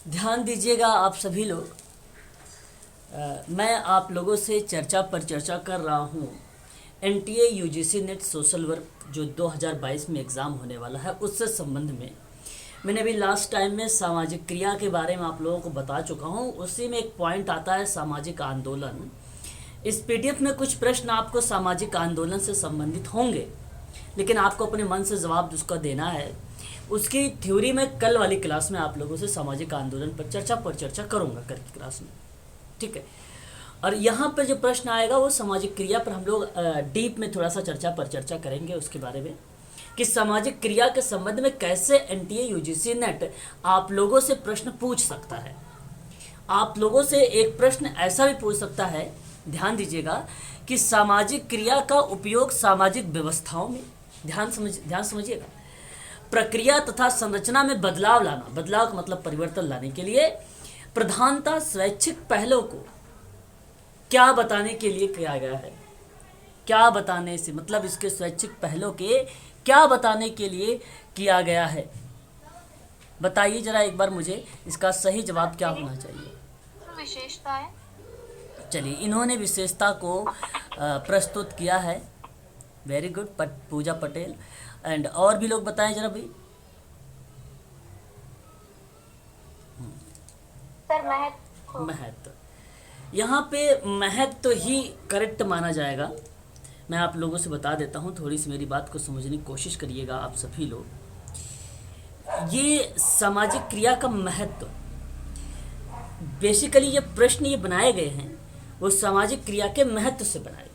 ध्यान दीजिएगा आप सभी लोग। मैं आप लोगों से चर्चा पर चर्चा कर रहा हूँ। NTA UGC net social work जो 2022 में एग्ज़ाम होने वाला है उससे संबंध में मैंने अभी लास्ट टाइम में सामाजिक क्रिया के बारे में आप लोगों को बता चुका हूँ। उसी में एक पॉइंट आता है सामाजिक आंदोलन। इस पीडीएफ में कुछ प्रश्न आपको सामाजिक आंदोलन से संबंधित होंगे, लेकिन आपको अपने मन से जवाब उसका देना है। उसकी थ्योरी में कल वाली क्लास में आप लोगों से सामाजिक आंदोलन पर चर्चा करूँगा कल की क्लास में, ठीक है। और यहाँ पर जो प्रश्न आएगा वो सामाजिक क्रिया पर हम लोग डीप में थोड़ा सा चर्चा करेंगे उसके बारे में कि सामाजिक क्रिया के संबंध में कैसे एनटीए यूजीसी नेट आप लोगों से प्रश्न पूछ सकता है। आप लोगों से एक प्रश्न ऐसा भी पूछ सकता है, ध्यान दीजिएगा, कि सामाजिक क्रिया का उपयोग सामाजिक व्यवस्थाओं में, ध्यान समझिएगा, प्रक्रिया तथा संरचना में बदलाव लाना, बदलाव का मतलब परिवर्तन लाने के लिए प्रधानता स्वैच्छिक पहलों को क्या बताने के लिए किया गया है। क्या बताने से मतलब इसके स्वैच्छिक पहलों के क्या बताने के लिए किया गया है। बताइए जरा एक बार मुझे, इसका सही जवाब क्या होना चाहिए। विशेषता है। चलिए, इन्होंने विशेषता को प्रस्तुत किया है। Very good, Pooja Patel. And और भी लोग बताएं जरा भाई। सर महत्व, यहाँ पे महत्व ही करेक्ट माना जाएगा। मैं आप लोगों से बता देता हूँ, थोड़ी सी मेरी बात को समझने की कोशिश करिएगा आप सभी लोग। ये सामाजिक क्रिया का महत्व, बेसिकली ये प्रश्न ये बनाए गए हैं वो सामाजिक क्रिया के महत्व से बनाए गए हैं।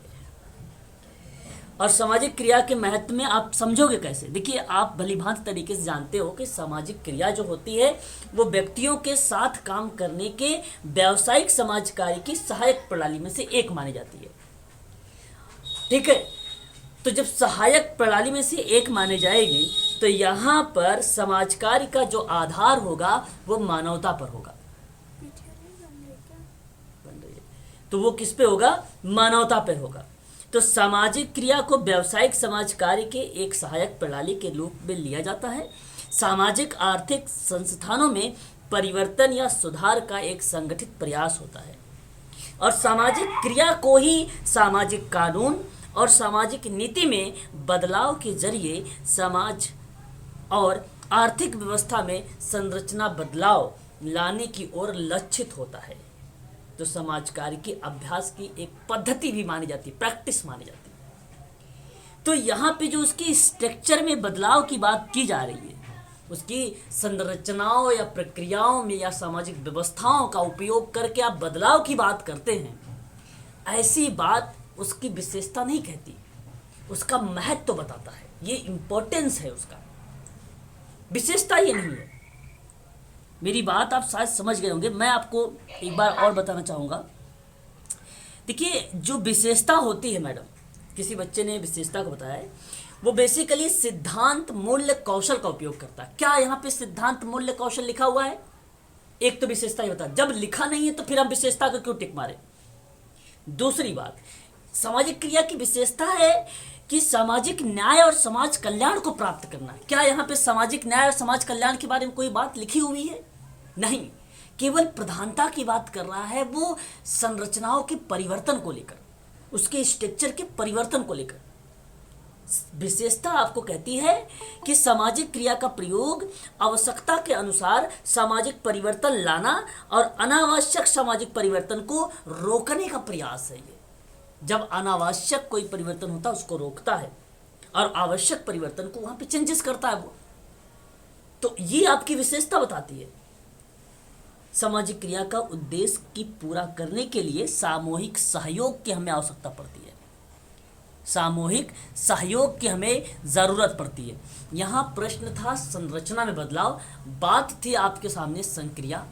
और सामाजिक क्रिया के महत्व में आप समझोगे कैसे। देखिए, आप भलीभांति तरीके से जानते हो कि सामाजिक क्रिया जो होती है वो व्यक्तियों के साथ काम करने के व्यावसायिक समाज कार्य की सहायक प्रणाली में से एक मानी जाती है, ठीक है। तो जब सहायक प्रणाली में से एक माने जाएगी तो यहाँ पर समाज कार्य का जो आधार होगा वो मानवता पर होगा। तो वो किस पे होगा, मानवता पर होगा। तो सामाजिक क्रिया को व्यावसायिक समाज कार्य के एक सहायक प्रणाली के रूप में लिया जाता है। सामाजिक आर्थिक संस्थानों में परिवर्तन या सुधार का एक संगठित प्रयास होता है। और सामाजिक क्रिया को ही सामाजिक कानून और सामाजिक नीति में बदलाव के जरिए समाज और आर्थिक व्यवस्था में संरचना बदलाव लाने की ओर लक्षित होता है। तो समाज कार्य के अभ्यास की एक पद्धति भी मानी जाती है, प्रैक्टिस मानी जाती है। तो यहाँ पे जो उसकी स्ट्रक्चर में बदलाव की बात की जा रही है, उसकी संरचनाओं या प्रक्रियाओं में या सामाजिक व्यवस्थाओं का उपयोग करके आप बदलाव की बात करते हैं, ऐसी बात उसकी विशेषता नहीं कहती, उसका महत्व तो बताता है। ये इंपॉर्टेंस है उसका, विशेषता ये नहीं है। मेरी बात आप शायद समझ गए होंगे। मैं आपको एक बार और बताना चाहूँगा। देखिए, जो विशेषता होती है मैडम, किसी बच्चे ने विशेषता को बताया है, वो बेसिकली सिद्धांत मूल्य कौशल का उपयोग करता है। क्या यहाँ पे सिद्धांत मूल्य कौशल लिखा हुआ है? एक तो विशेषता ही बता, जब लिखा नहीं है तो फिर हम विशेषता को क्यों टिक मारे। दूसरी बात, सामाजिक क्रिया की विशेषता है कि सामाजिक न्याय और समाज कल्याण को प्राप्त करना है। क्या यहाँ पे सामाजिक न्याय और समाज कल्याण के बारे में कोई बात लिखी हुई है? नहीं, केवल प्रधानता की बात कर रहा है वो संरचनाओं के परिवर्तन को लेकर, उसके स्ट्रक्चर के परिवर्तन को लेकर। विशेषता आपको कहती है कि सामाजिक क्रिया का प्रयोग आवश्यकता के अनुसार सामाजिक परिवर्तन लाना और अनावश्यक सामाजिक परिवर्तन को रोकने का प्रयास है। ये जब अनावश्यक कोई परिवर्तन होता है उसको रोकता है और आवश्यक परिवर्तन को वहां पे चेंजेस करता है वो। तो ये आपकी विशेषता बताती है। सामाजिक क्रिया का उद्देश्य की पूरा करने के लिए सामूहिक सहयोग की हमें आवश्यकता पड़ती है, सामूहिक सहयोग की हमें ज़रूरत पड़ती है। यहाँ प्रश्न था संरचना में बदलाव, बात थी आपके सामने संक्रिया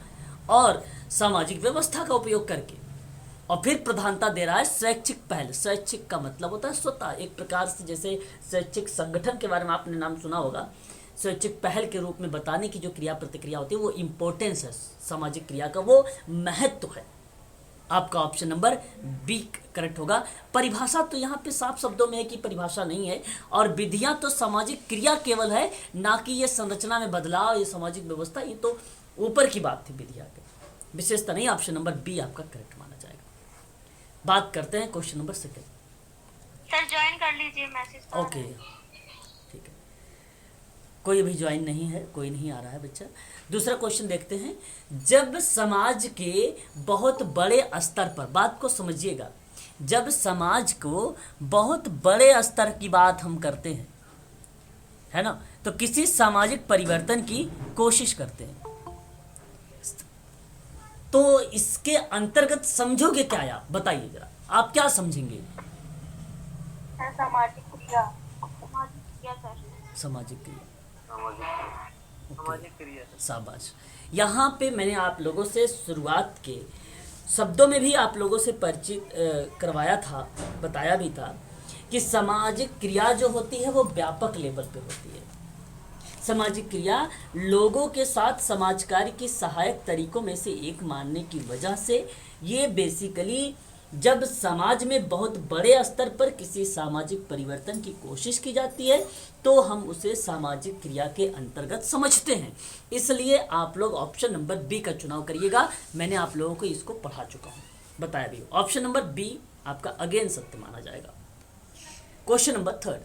और सामाजिक व्यवस्था का उपयोग करके, और फिर प्रधानता दे रहा है स्वैच्छिक पहल। स्वैच्छिक का मतलब होता है स्वतः, एक प्रकार से जैसे स्वैच्छिक संगठन के बारे में आपने नाम सुना होगा। स्वैच्छिक पहल के रूप में बताने की जो क्रिया प्रतिक्रिया होती है वो इम्पोर्टेंस है, सामाजिक क्रिया का वो महत्व है। आपका ऑप्शन नंबर बी करेक्ट होगा। परिभाषा तो यहाँ पे साफ शब्दों में है कि परिभाषा नहीं है, और विधियां तो सामाजिक क्रिया केवल है, ना कि ये संरचना में बदलाव, ये सामाजिक व्यवस्था, ये तो ऊपर की बात थी, विधियां की विशेषता नहीं। ऑप्शन नंबर बी आपका करेक्ट माना जाएगा। बात करते हैं question number second. Sir join कर लीजिए मैसेज पर। ओके ठीक है, कोई अभी ज्वाइन नहीं है, कोई नहीं आ रहा है बच्चा। दूसरा क्वेश्चन देखते हैं। जब समाज के बहुत बड़े स्तर पर, बात को समझिएगा, जब समाज को बहुत बड़े स्तर की बात हम करते हैं, है ना, तो किसी सामाजिक परिवर्तन की कोशिश करते हैं, तो इसके अंतर्गत समझोगे क्या आप? बताइए जरा, आप क्या समझेंगे? सामाजिक क्रिया। सामाजिक क्रिया सर। सामाजिक क्रिया, सामाजिक क्रिया। शाबाश। यहाँ पे मैंने आप लोगों से शुरुआत के शब्दों में भी आप लोगों से परिचित करवाया था, बताया भी था कि सामाजिक क्रिया जो होती है वो व्यापक लेवल पे होती है। सामाजिक क्रिया लोगों के साथ समाज कार्य की सहायक तरीकों में से एक मानने की वजह से ये बेसिकली जब समाज में बहुत बड़े स्तर पर किसी सामाजिक परिवर्तन की कोशिश की जाती है तो हम उसे सामाजिक क्रिया के अंतर्गत समझते हैं। इसलिए आप लोग ऑप्शन नंबर बी का चुनाव करिएगा। मैंने आप लोगों को इसको पढ़ा चुका हूँ, बताया भी। ऑप्शन नंबर बी आपका अगेन सत्य माना जाएगा। क्वेश्चन नंबर थर्ड,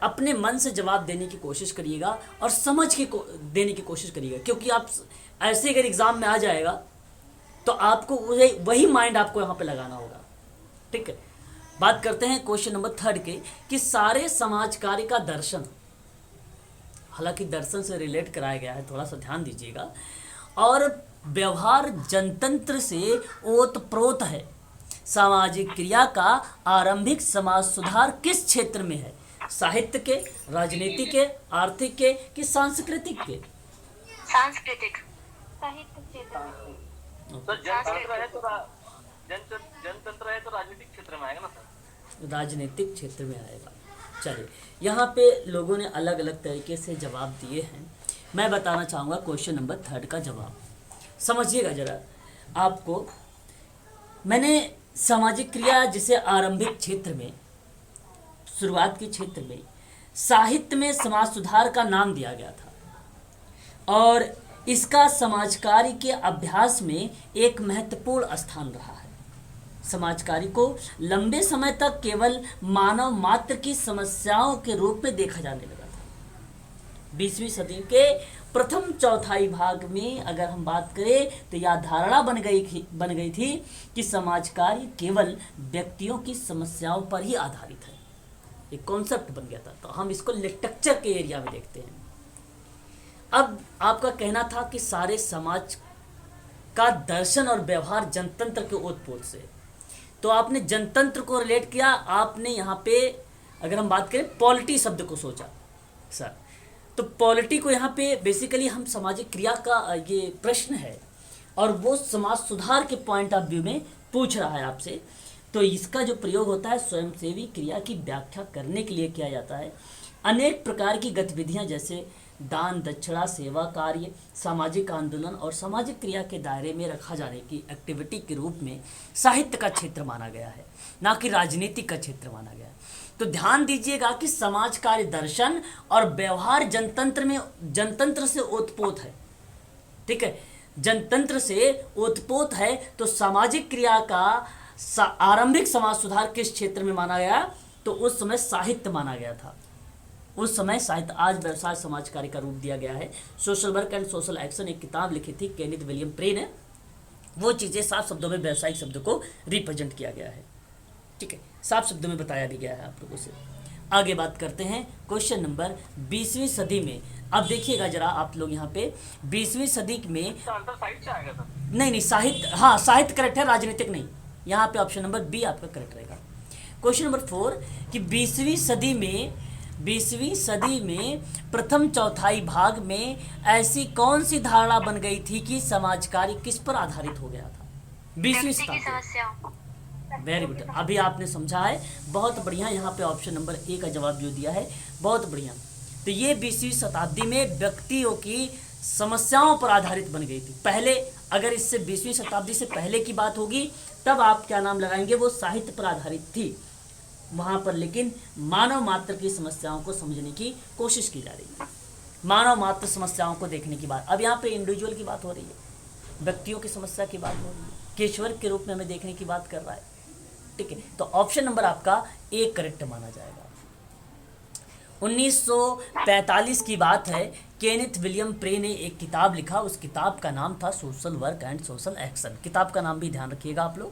अपने मन से जवाब देने की कोशिश करिएगा और समझ के देने की कोशिश करिएगा, क्योंकि आप ऐसे अगर एग्जाम में आ जाएगा तो आपको वही माइंड आपको यहाँ पे लगाना होगा। ठीक है, बात करते हैं क्वेश्चन नंबर थर्ड के कि सारे समाज कार्य का दर्शन, हालांकि दर्शन से रिलेट कराया गया है, थोड़ा सा ध्यान दीजिएगा, और व्यवहार जनतंत्र से ओतप्रोत है। सामाजिक क्रिया का आरंभिक समाज सुधार किस क्षेत्र में है? साहित्य के, राजनीति के, आर्थिक के कि सांस्कृतिक के? सांस्कृतिक। साहित्य क्षेत्र में। तो जनतंत्र है तो जनतंत्र है तो राजनीतिक क्षेत्र में आएगा ना सर? राजनीतिक क्षेत्र में आएगा। चलिए, यहाँ पे लोगों ने अलग अलग तरीके से जवाब दिए हैं। मैं बताना चाहूँगा क्वेश्चन नंबर थर्ड का जवाब। समझिएगा जरा, आपको मैंने सामाजिक क्रिया जिसे आरंभिक क्षेत्र में, शुरुआत के क्षेत्र में, साहित्य में समाज सुधार का नाम दिया गया था और इसका समाज कार्य के अभ्यास में एक महत्वपूर्ण स्थान रहा है। समाज कार्य को लंबे समय तक केवल मानव मात्र की समस्याओं के रूप में देखा जाने लगा था। 20वीं सदी के प्रथम चौथाई भाग में अगर हम बात करें तो यह धारणा बन गई थी कि समाज कार्य केवल व्यक्तियों की समस्याओं पर ही आधारित है। एक कॉन्सेप्ट बन गया था। तो हम इसको लिटरेचर के एरिया में देखते हैं। अब आपका कहना था कि सारे समाज का दर्शन और व्यवहार जनतंत्र के ओतप्रोत से, तो आपने जनतंत्र को रिलेट किया। आपने यहाँ पे अगर हम बात करें पॉलिटी शब्द को सोचा सर, तो पॉलिटी को यहाँ पे बेसिकली हम सामाजिक क्रिया का ये प्रश्न है और वो समाज सुधार के पॉइंट ऑफ व्यू में पूछ रहा है आपसे। तो इसका जो प्रयोग होता है स्वयंसेवी क्रिया की व्याख्या करने के लिए किया जाता है। अनेक प्रकार की गतिविधियां जैसे दान, दक्षिणा, सेवा कार्य, सामाजिक आंदोलन और सामाजिक क्रिया के दायरे में रखा जाने की एक्टिविटी के रूप में साहित्य का क्षेत्र माना गया है, ना कि राजनीति का क्षेत्र माना गया है। तो ध्यान दीजिएगा कि समाज कार्य दर्शन और व्यवहार जनतंत्र से ओतप्रोत है। ठीक है, जनतंत्र से ओतप्रोत है। तो सामाजिक क्रिया का आरंभिक समाज सुधार किस क्षेत्र में माना गया? तो उस समय साहित्य माना गया था। उस समय साहित्य, आज व्यवसाय समाज कार्य का रूप दिया गया है। Social work and social action एक किताब लिखी थी केनेथ विलियम प्रे ने। वो चीज़ें साफ शब्दों में व्यावसायिक शब्द को रिप्रेजेंट किया गया है। ठीक है, साफ शब्दों में बताया भी गया है आप लोगों से। आगे बात करते हैं क्वेश्चन नंबर 20वीं सदी में। अब देखिएगा जरा आप लोग यहाँ पे 20वीं सदी में आंसर साइड से आएगा सर? नहीं, साहित्य, हाँ साहित्य करेक्ट है, राजनीतिक नहीं। यहाँ पे ऑप्शन नंबर बी आपका करेक्ट रहेगा। क्वेश्चन नंबर 4 कि 20वीं सदी में प्रथम चौथाई भाग में ऐसी कौन सी धारणा बन गई थी कि समाज कार्य किस पर आधारित हो गया था? 20वीं शताब्दी। वेरी गुड, अभी आपने समझा है, बहुत बढ़िया। यहाँ पे ऑप्शन नंबर ए का जवाब जो दिया है बहुत बढ़िया। तो ये 20वीं शताब्दी में व्यक्तियों की समस्याओं पर आधारित बन गई थी। पहले अगर इससे 20वीं शताब्दी से पहले की बात होगी तब आप क्या नाम लगाएंगे, वो साहित्य पर आधारित थी वहाँ पर, लेकिन मानव मात्र की समस्याओं को समझने की कोशिश की जा रही है, मानव मात्र समस्याओं को देखने की बात। अब यहाँ पे इंडिविजुअल की बात हो रही है, व्यक्तियों की समस्या की बात हो रही है, केशवर के रूप में हमें देखने की बात कर रहा है। ठीक है, तो ऑप्शन नंबर आपका ए करेक्ट माना जाएगा। 1945 की बात है, केनेथ विलियम प्रे ने एक किताब लिखा, उस किताब का नाम था social work and social action. किताब का नाम भी ध्यान रखिएगा आप लोग।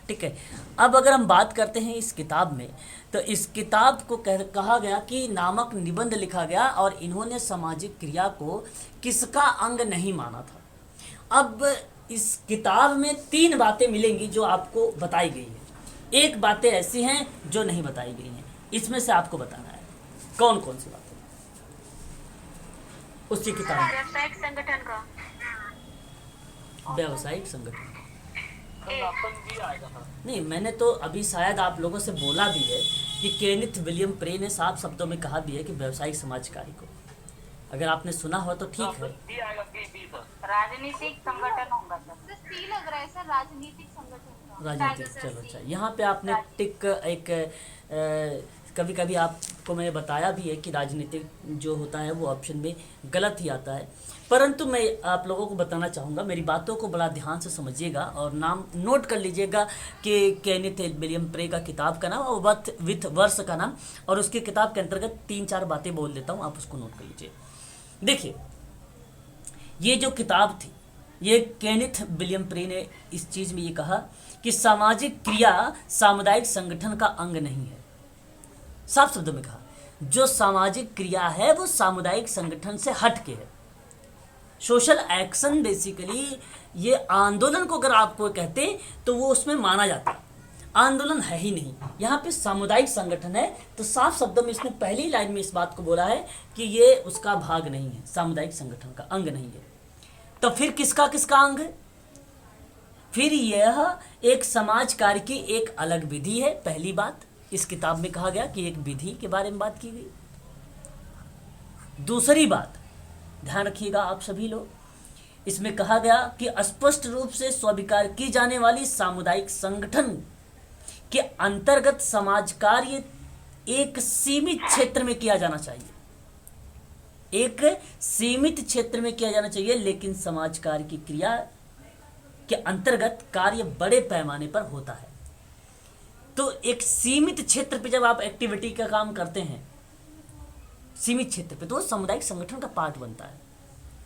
ठीक है, अब अगर हम बात करते हैं इस किताब में, तो इस किताब को कहा गया कि नामक निबंध लिखा गया और इन्होंने सामाजिक क्रिया को किसका अंग नहीं माना था। अब इस किताब में 3 बातें मिलेंगी जो आपको बताई गई है, एक बातें ऐसी हैं जो नहीं बताई गई हैं, इसमें से आपको बताना है कौन कौन सी बातें उसी किताब में। व्यावसायिक संगठन का व्यावसायिक संगठन ऑप्शन बी आएगा सर। नहीं, मैंने तो अभी शायद आप लोगों से बोला भी है कि केनेथ विलियम प्रे ने साफ शब्दों में कहा भी है कि व्यावसायिक समाज कार्य को, अगर आपने सुना हो तो ठीक है। बी आएगा, बी सर। राजनीतिक संगठन होगा सर। सी लग रहा है सर, राजनीतिक संगठन का। राजनीतिक, चलो अच्छा, यहाँ पे आपने टिक एक कभी कभी आपको मैं बताया भी है कि राजनीतिक जो होता है वो ऑप्शन में गलत ही आता है, परंतु मैं आप लोगों को बताना चाहूँगा, मेरी बातों को बड़ा ध्यान से समझिएगा और नाम नोट कर लीजिएगा कि केनेथ विलियम प्रे का किताब का नाम और वर्थ विथ वर्ष का नाम, और उसकी किताब के अंतर्गत 3-4 बातें बोल देता हूँ, आप उसको नोट कर लीजिए। देखिए, ये जो किताब थी, ये केनेथ विलियम प्रे ने इस चीज़ में ये कहा कि सामाजिक क्रिया सामुदायिक संगठन का अंग नहीं है। साफ शब्दों में कहा, जो सामाजिक क्रिया है वो सामुदायिक संगठन से हट के है। सोशल एक्शन बेसिकली ये आंदोलन को अगर आपको कहते तो वो उसमें माना जाता, आंदोलन है ही नहीं, यहाँ पे सामुदायिक संगठन है। तो साफ शब्दों में इसने पहली लाइन में इस बात को बोला है कि ये उसका भाग नहीं है, सामुदायिक संगठन का अंग नहीं है। तो फिर किसका किसका अंग है? फिर यह एक समाज कार्य की एक अलग विधि है। पहली बात, इस किताब में कहा गया कि एक विधि के बारे में बात की गई। दूसरी बात, ध्यान रखिएगा आप सभी लोग, इसमें कहा गया कि स्पष्ट रूप से स्वीकार की जाने वाली सामुदायिक संगठन के अंतर्गत समाज कार्य एक सीमित क्षेत्र में किया जाना चाहिए, एक सीमित क्षेत्र में किया जाना चाहिए, लेकिन समाज कार्य की क्रिया के अंतर्गत कार्य बड़े पैमाने पर होता है। तो एक सीमित क्षेत्र पे जब आप एक्टिविटी का काम करते हैं, सीमित क्षेत्र पे, तो वो सामुदायिक संगठन का पार्ट बनता है।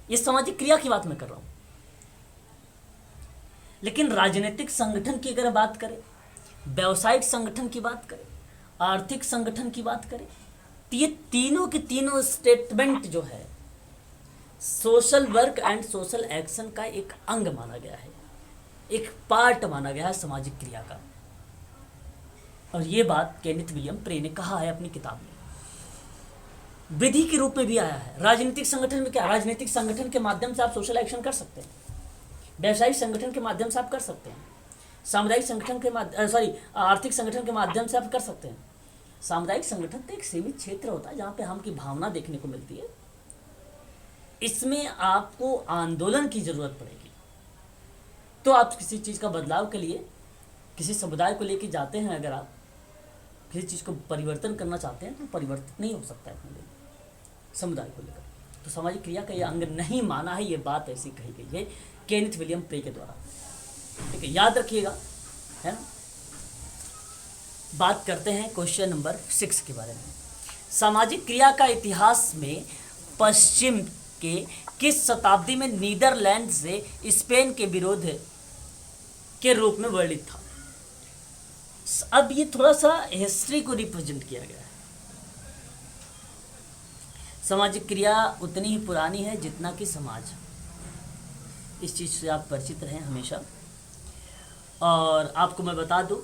ये सामाजिक क्रिया की बात मैं कर रहा हूं। लेकिन राजनीतिक संगठन की अगर बात करें, व्यावसायिक संगठन की बात करें, आर्थिक संगठन की बात करें, तो ये तीनों के तीनों स्टेटमेंट जो है social work and social action का एक अंग माना गया है, एक पार्ट माना गया है सामाजिक क्रिया का। और ये बात केनेथ विलियम प्रे ने कहा है अपनी किताब में, विधि के रूप में भी आया है। राजनीतिक संगठन में क्या, राजनीतिक संगठन के माध्यम से आप सोशल एक्शन कर सकते हैं, व्यावसायिक संगठन के माध्यम से आप कर सकते हैं, सामुदायिक संगठन के आर्थिक संगठन के माध्यम से आप कर सकते हैं। सामुदायिक संगठन तो एक सीमित क्षेत्र होता है जहाँ पे हम की भावना देखने को मिलती है। इसमें आपको आंदोलन की जरूरत पड़ेगी, तो आप किसी चीज़ का बदलाव के लिए किसी समुदाय को लेके जाते हैं, अगर आप किसी चीज़ को परिवर्तन करना चाहते हैं तो परिवर्तित नहीं हो सकता है अपने लिए समुदाय को लेकर। तो सामाजिक क्रिया का ये अंग नहीं माना है, ये बात ऐसी कही गई है केनेथ विलियम प्रे के द्वारा। ठीक है, याद रखिएगा, है ना। बात करते हैं क्वेश्चन नंबर 6 के बारे में। सामाजिक क्रिया का इतिहास में पश्चिम के किस शताब्दी में नीदरलैंड से स्पेन के विरोध के रूप में वर्णित था? अब ये थोड़ा सा हिस्ट्री को रिप्रेजेंट किया गया है। सामाजिक क्रिया उतनी ही पुरानी है जितना कि समाज, इस चीज़ से आप परिचित रहें हमेशा। और आपको मैं बता दूं,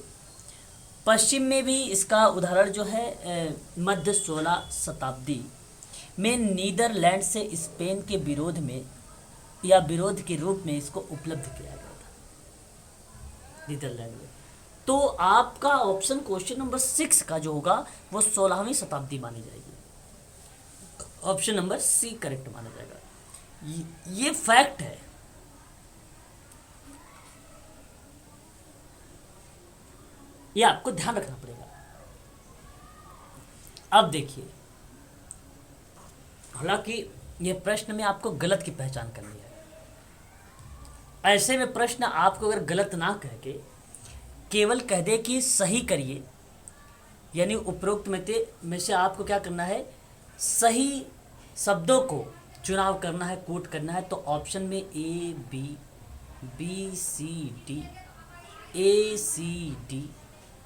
पश्चिम में भी इसका उदाहरण जो है मध्य 16 शताब्दी में नीदरलैंड से स्पेन के विरोध में या विरोध के रूप में इसको उपलब्ध किया गया था नीदरलैंड में। तो आपका ऑप्शन क्वेश्चन नंबर 6 का जो होगा वो 16वीं शताब्दी मानी जाएगी। ऑप्शन नंबर सी करेक्ट माना जाएगा। ये फैक्ट है। ये आपको ध्यान रखना पड़ेगा। अब देखिए, हालांकि ये प्रश्न में आपको गलत की पहचान करनी है। ऐसे में प्रश्न आपको अगर गलत ना कह के केवल कह दे कि सही करिए, यानी उपरोक्त में से आपको क्या करना है, सही शब्दों को चुनाव करना है, कोट करना है। तो ऑप्शन में A B, B C D, A C D,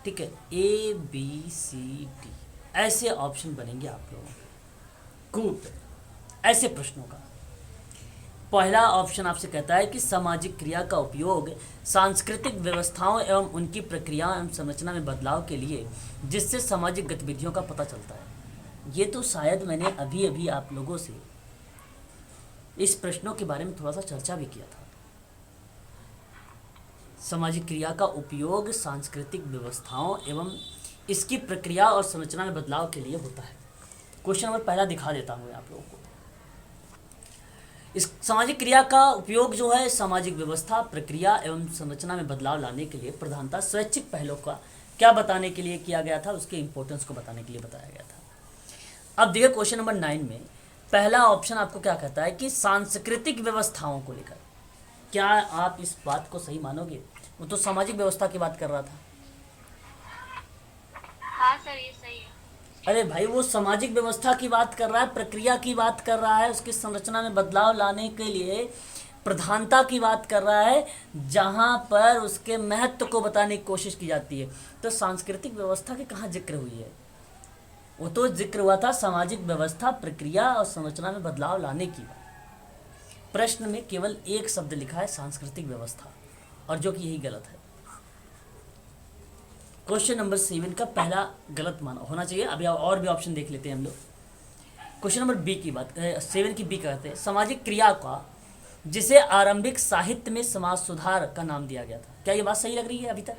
ठीक है, ए बी सी डी, ऐसे ऑप्शन बनेंगे आप लोगों को कोट ऐसे प्रश्नों का। पहला ऑप्शन आपसे कहता है कि सामाजिक क्रिया का उपयोग सांस्कृतिक व्यवस्थाओं एवं उनकी प्रक्रिया एवं संरचना में बदलाव के लिए, जिससे सामाजिक गतिविधियों का पता चलता है। ये तो शायद मैंने अभी अभी आप लोगों से इस प्रश्नों के बारे में थोड़ा सा चर्चा भी किया था। सामाजिक क्रिया का उपयोग सांस्कृतिक व्यवस्थाओं एवं इसकी प्रक्रिया और संरचना में बदलाव के लिए होता है। क्वेश्चन नंबर पहला दिखा देता हूँ आप लोगों को। इस सामाजिक क्रिया का उपयोग जो है सामाजिक व्यवस्था, प्रक्रिया एवं संरचना में बदलाव लाने के लिए प्रधानता स्वैच्छिक पहलों का क्या बताने के लिए किया गया था, उसके इंपॉर्टेंस को बताने के लिए बताया गया था। अब देखिए क्वेश्चन नंबर 9 में पहला ऑप्शन आपको क्या कहता है कि सांस्कृतिक व्यवस्थाओं को लेकर। क्या आप इस बात को सही मानोगे? वो तो सामाजिक व्यवस्था की बात कर रहा था। हाँ सर, ये सही है। अरे भाई, वो सामाजिक व्यवस्था की बात कर रहा है, प्रक्रिया की बात कर रहा है, उसकी संरचना में बदलाव लाने के लिए प्रधानता की बात कर रहा है, जहाँ पर उसके महत्व को बताने की कोशिश की जाती है। तो सांस्कृतिक व्यवस्था की कहाँ जिक्र हुई है? वो तो जिक्र हुआ था सामाजिक व्यवस्था, प्रक्रिया और संरचना में बदलाव लाने की। प्रश्न में केवल एक शब्द लिखा है सांस्कृतिक व्यवस्था, और जो कि यही गलत है। क्वेश्चन नंबर 7 का पहला गलत माना होना चाहिए। अभी और भी ऑप्शन देख लेते हैं हम लोग। क्वेश्चन नंबर बी की बात 7 की बी कहते हैं सामाजिक क्रिया का जिसे आरंभिक साहित्य में समाज सुधार का नाम दिया गया था। क्या ये बात सही लग रही है अभी तक?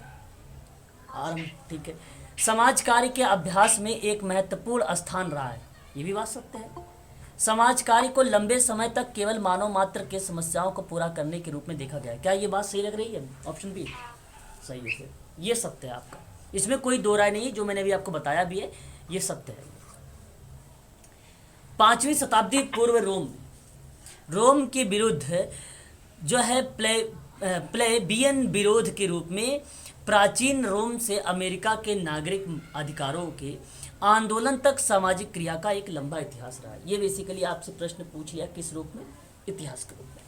ठीक है। समाज कार्य के अभ्यास में एक महत्वपूर्ण स्थान रहा है, ये भी बात सत्य है। समाज कार्य को लंबे समय तक केवल मानव मात्र के समस्याओं को पूरा करने के रूप में देखा गया है। क्या ये बात सही लग रही है? ऑप्शन बी सही है फिर, ये सत्य है आपका, इसमें कोई दो राय नहीं। जो मैंने अभी आपको बताया भी है ये सत्य है। 5वीं शताब्दी पूर्व रोम के विरुद्ध जो है प्लेबियन विरोध के रूप में प्राचीन रोम से अमेरिका के नागरिक अधिकारों के आंदोलन तक सामाजिक क्रिया का एक लंबा इतिहास रहा है। ये बेसिकली आपसे प्रश्न पूछ लिया किस रूप में? इतिहास के रूप में।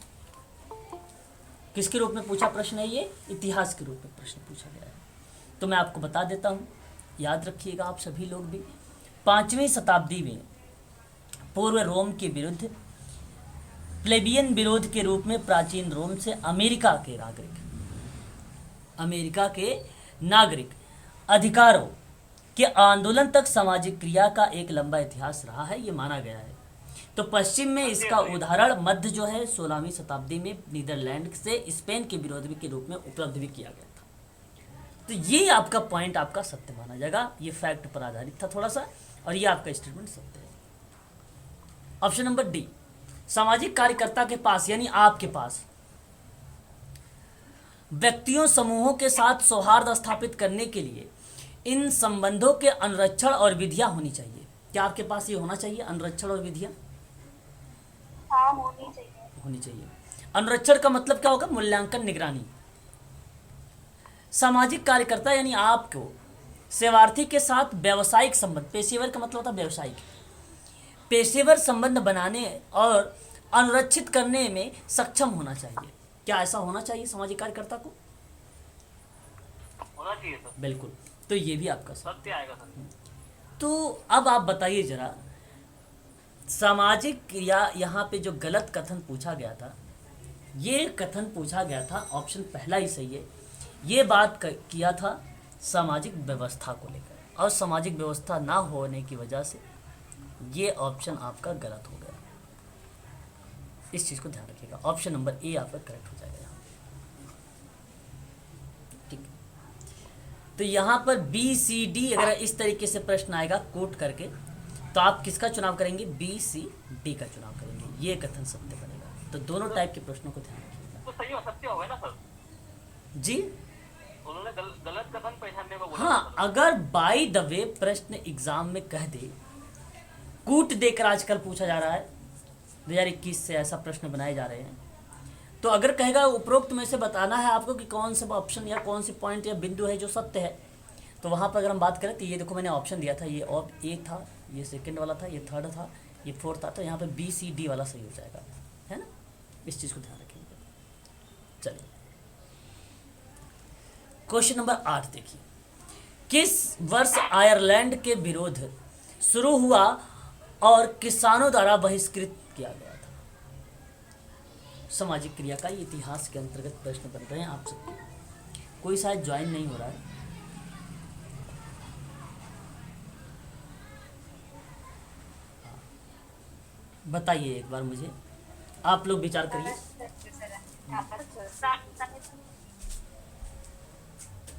किसके रूप में पूछा प्रश्न है? ये इतिहास के रूप में प्रश्न पूछा गया है। तो मैं आपको बता देता हूँ, याद रखिएगा आप सभी लोग भी। 5वीं शताब्दी में पूर्व रोम के विरुद्ध प्लेबियन विरोध के रूप में प्राचीन रोम से अमेरिका के नागरिक अधिकारों के आंदोलन तक सामाजिक क्रिया का एक लंबा इतिहास रहा है, ये माना गया है। तो पश्चिम में इसका उदाहरण मध्य जो है 16वीं शताब्दी में नीदरलैंड से स्पेन के विरोध के रूप में उपलब्ध भी किया गया था। तो ये आपका पॉइंट आपका सत्य माना जाएगा, ये फैक्ट पर आधारित था थोड़ा सा, और ये आपका स्टेटमेंट सत्य है। ऑप्शन नंबर डी, सामाजिक कार्यकर्ता के पास यानी आपके पास व्यक्तियों समूहों के साथ सौहार्द स्थापित करने के लिए इन संबंधों के अनुरक्षण और विधियां होनी चाहिए। क्या आपके पास ये होना चाहिए अनुरक्षण और विधियां? हाँ, होनी चाहिए। अनुरक्षण का मतलब क्या होगा? मूल्यांकन, निगरानी। सामाजिक कार्यकर्ता यानी आपको सेवार्थी के साथ व्यावसायिक संबंध, पेशेवर का मतलब होता है व्यावसायिक, पेशेवर संबंध बनाने और अनुरक्षित करने में सक्षम होना चाहिए। क्या ऐसा होना चाहिए सामाजिक कार्यकर्ता को? होना चाहिए सर। बिल्कुल, तो ये भी आपका सत्य आएगा सर। तो अब आप बताइए जरा, सामाजिक क्रिया यहाँ पे जो गलत कथन पूछा गया था, ये कथन पूछा गया था, ऑप्शन पहला ही सही है। ये बात किया था सामाजिक व्यवस्था को लेकर, और सामाजिक व्यवस्था ना होने की वजह से ये ऑप्शन आपका गलत हो गया। इस चीज़ को ध्यान रखिएगा। ऑप्शन नंबर ए आपका करेक्ट हो जाएगा यहाँ, ठीक है। तो यहाँ पर बी सी डी अगर इस तरीके से प्रश्न आएगा कोट करके, तो आप किसका चुनाव करेंगे? बी सी डी का चुनाव करेंगे, ये कथन सत्य बनेगा। तो दोनों टाइप के प्रश्नों को ध्यान रखिएगा। तो सही और सत्य हो गए ना सर? जी उन्होंने गलत कथन पहचानने को बोला हाँ, था सर। अगर बाय द वे प्रश्न एग्जाम में कह दे, कूट देकर आजकल पूछा जा रहा है, 2021 से ऐसा प्रश्न बनाए जा रहे हैं, तो अगर कहेगा उपरोक्त में से बताना है आपको कि कौन सा ऑप्शन या कौन सी पॉइंट या बिंदु है जो सत्य है, तो वहाँ पर अगर हम बात करें तो ये देखो मैंने ऑप्शन दिया था, ये और ए था, ये सेकंड वाला था, ये थर्ड था, ये फोर्थ था, तो यहाँ पे बी सी डी वाला सही हो जाएगा, है ना। इस चीज़ को ध्यान रखेंगे। चलिए क्वेश्चन नंबर 8 देखिए, किस वर्ष आयरलैंड के विरोध शुरू हुआ और किसानों द्वारा बहिष्कृत किया गया था? सामाजिक क्रिया का इतिहास के अंतर्गत प्रश्न बन रहे हैं आप सबके। कोई शायद ज्वाइन नहीं हो रहा है। बताइए एक बार मुझे, आप लोग विचार करिए।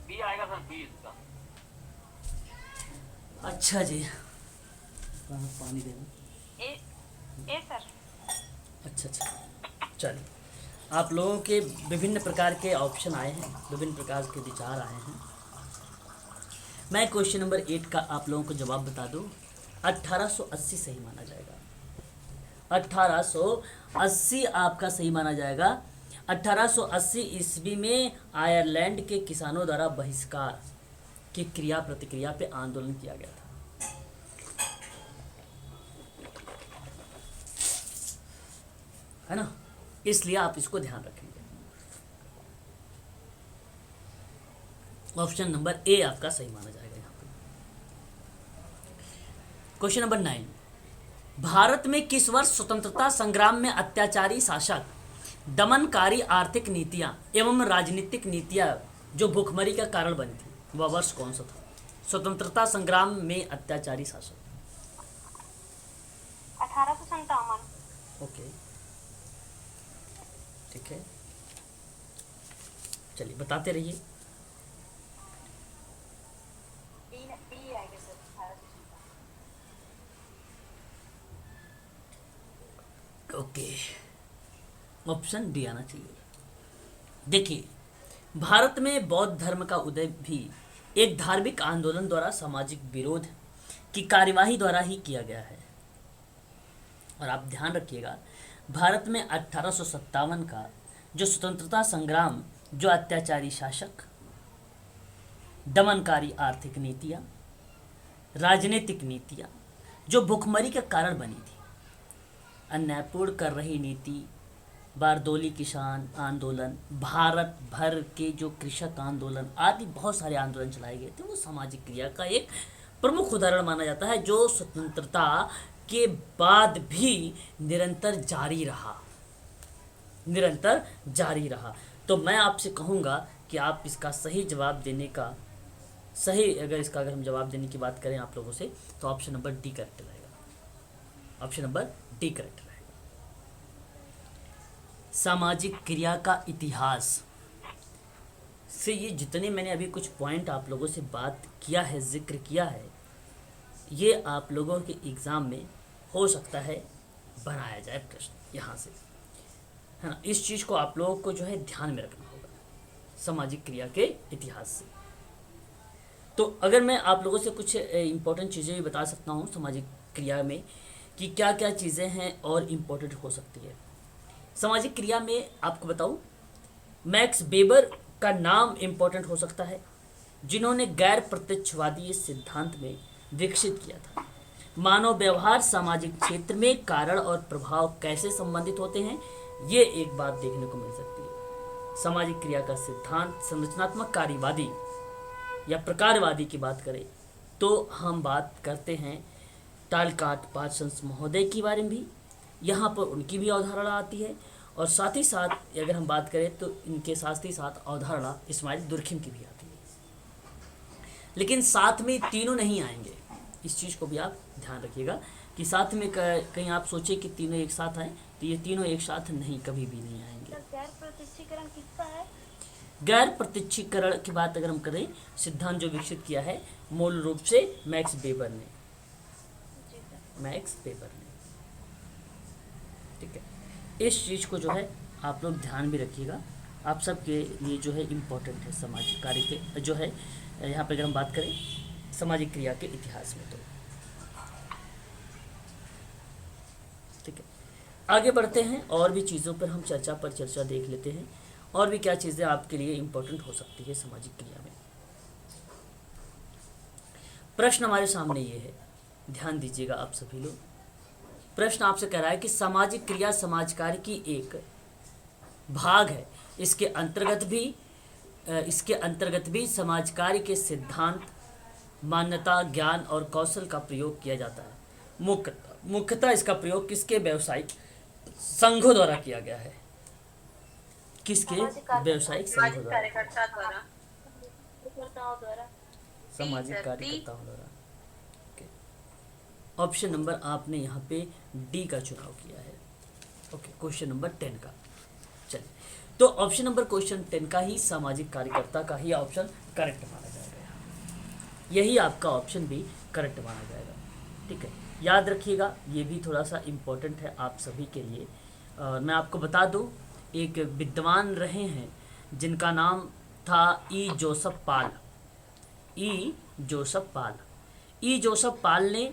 बी आएगा सर, बी इसका। अच्छा जी, पानी देना। ए सर। अच्छा अच्छा, चलिए आप लोगों के विभिन्न प्रकार के ऑप्शन आए हैं, विभिन्न प्रकार के विचार आए हैं। मैं क्वेश्चन नंबर 8 का आप लोगों को जवाब बता दूं, 1880 सही माना जाएगा। 1880 आपका सही माना जाएगा। 1880 ईस्वी में आयरलैंड के किसानों द्वारा बहिष्कार की क्रिया प्रतिक्रिया पे आंदोलन किया गया था। है ना, इसलिए आप इसको ध्यान रखेंगे। ऑप्शन नंबर ए आपका सही माना जाएगा यहाँ पे। क्वेश्चन नंबर 9, भारत में किस वर्ष स्वतंत्रता संग्राम में अत्याचारी शासक, दमनकारी आर्थिक नीतियां एवं राजनीतिक नीतियां जो भूखमरी का कारण बनी थी, वह वर्ष कौन सा था? स्वतंत्रता संग्राम में अत्याचारी शासक। 1857। ओके ठीक है, चलिए बताते रहिए। ओके, ऑप्शन डी आना चाहिए। देखिए, भारत में बौद्ध धर्म का उदय भी एक धार्मिक आंदोलन द्वारा सामाजिक विरोध की कार्यवाही द्वारा ही किया गया है। और आप ध्यान रखिएगा, भारत में 1857 का जो स्वतंत्रता संग्राम, जो अत्याचारी शासक, दमनकारी आर्थिक नीतियां, राजनीतिक नीतियां जो भुखमरी का कारण बनी थी, अन्यायपूर्ण कर रही नीति, बारदोली किसान आंदोलन, भारत भर के जो कृषक आंदोलन आदि बहुत सारे आंदोलन चलाए गए थे, वो सामाजिक क्रिया का एक प्रमुख उदाहरण माना जाता है, जो स्वतंत्रता के बाद भी निरंतर जारी रहा। तो मैं आपसे कहूँगा कि आप इसका सही जवाब देने का अगर हम जवाब देने की बात करें आप लोगों से, तो ऑप्शन नंबर डी करेक्ट रहेगा। ऑप्शन नंबर डी करेक्ट रहेगा। सामाजिक क्रिया का इतिहास से ये जितने मैंने अभी कुछ पॉइंट आप लोगों से बात किया है, जिक्र किया है, ये आप लोगों के एग्ज़ाम में हो सकता है बनाया जाए प्रश्न यहाँ से, है ना। इस चीज़ को आप लोगों को जो है ध्यान में रखना होगा सामाजिक क्रिया के इतिहास से। तो अगर मैं आप लोगों से कुछ इम्पोर्टेंट चीज़ें भी बता सकता हूँ सामाजिक क्रिया में कि क्या क्या चीज़ें हैं और इम्पोर्टेंट हो सकती है सामाजिक क्रिया में, आपको बताऊँ, मैक्स वेबर का नाम इम्पोर्टेंट हो सकता है, जिन्होंने गैर प्रत्यक्षवादी सिद्धांत में विकसित किया था। मानव व्यवहार सामाजिक क्षेत्र में कारण और प्रभाव कैसे संबंधित होते हैं, ये एक बात देखने को मिल सकती है। सामाजिक क्रिया का सिद्धांत संरचनात्मक कार्यवादी या प्रकारवादी की बात करें तो हम बात करते हैं टालकाट पार्सन्स महोदय के बारे में भी, यहाँ पर उनकी भी अवधारणा आती है, और साथ ही साथ अगर हम बात करें तो इनके साथ ही साथ अवधारणा इस्माइल दुर्खिम की भी आती है। लेकिन साथ में तीनों नहीं आएंगे, इस चीज़ को भी आप ध्यान रखिएगा कि साथ में कहीं आप सोचे कि तीनों एक साथ आए, तो ये तीनों एक साथ नहीं, कभी भी नहीं आएंगे। गैर प्रत्यक्षीकरण किसका है? गैर प्रत्यक्षीकरण की बात अगर हम करें, सिद्धांत जो विकसित किया है मूल रूप से मैक्स वेबर ने, ठीक है। इस चीज़ को जो है आप लोग ध्यान भी रखिएगा, आप सबके लिए जो है इम्पोर्टेंट है सामाजिक कार्य के जो है। यहाँ पे अगर हम बात करें सामाजिक क्रिया के इतिहास में तो ठीक है। आगे बढ़ते हैं और भी चीज़ों पर हम चर्चा देख लेते हैं, और भी क्या चीज़ें आपके लिए इम्पोर्टेंट हो सकती है सामाजिक क्रिया में। प्रश्न हमारे सामने ये है, ध्यान दीजिएगा आप सभी लोग। प्रश्न आपसे कह रहा है कि सामाजिक क्रिया समाज कार्य की एक भाग है, इसके अंतर्गत भी समाज कार्य के सिद्धांत, मान्यता, ज्ञान और कौशल का प्रयोग किया जाता है। मुख्यतः इसका प्रयोग किसके व्यावसायिक संघों द्वारा किया गया है? किसके व्यावसायिक संघों द्वारा? सामाजिक कार्यकर्ताओं द्वारा। ऑप्शन नंबर आपने यहाँ पे डी का चुनाव किया है। ओके, क्वेश्चन नंबर 10 का। चलिए, तो ऑप्शन नंबर क्वेश्चन 10 का ही सामाजिक कार्यकर्ता का ही ऑप्शन करेक्ट माना जाएगा। यही आपका ऑप्शन भी करेक्ट माना जाएगा। ठीक है, याद रखिएगा, ये भी थोड़ा सा इम्पोर्टेंट है आप सभी के लिए। मैं आपको बता दूं, एक विद्वान रहे हैं जिनका नाम था ई जोसेफ पाल। ई जोसेफ पाल ने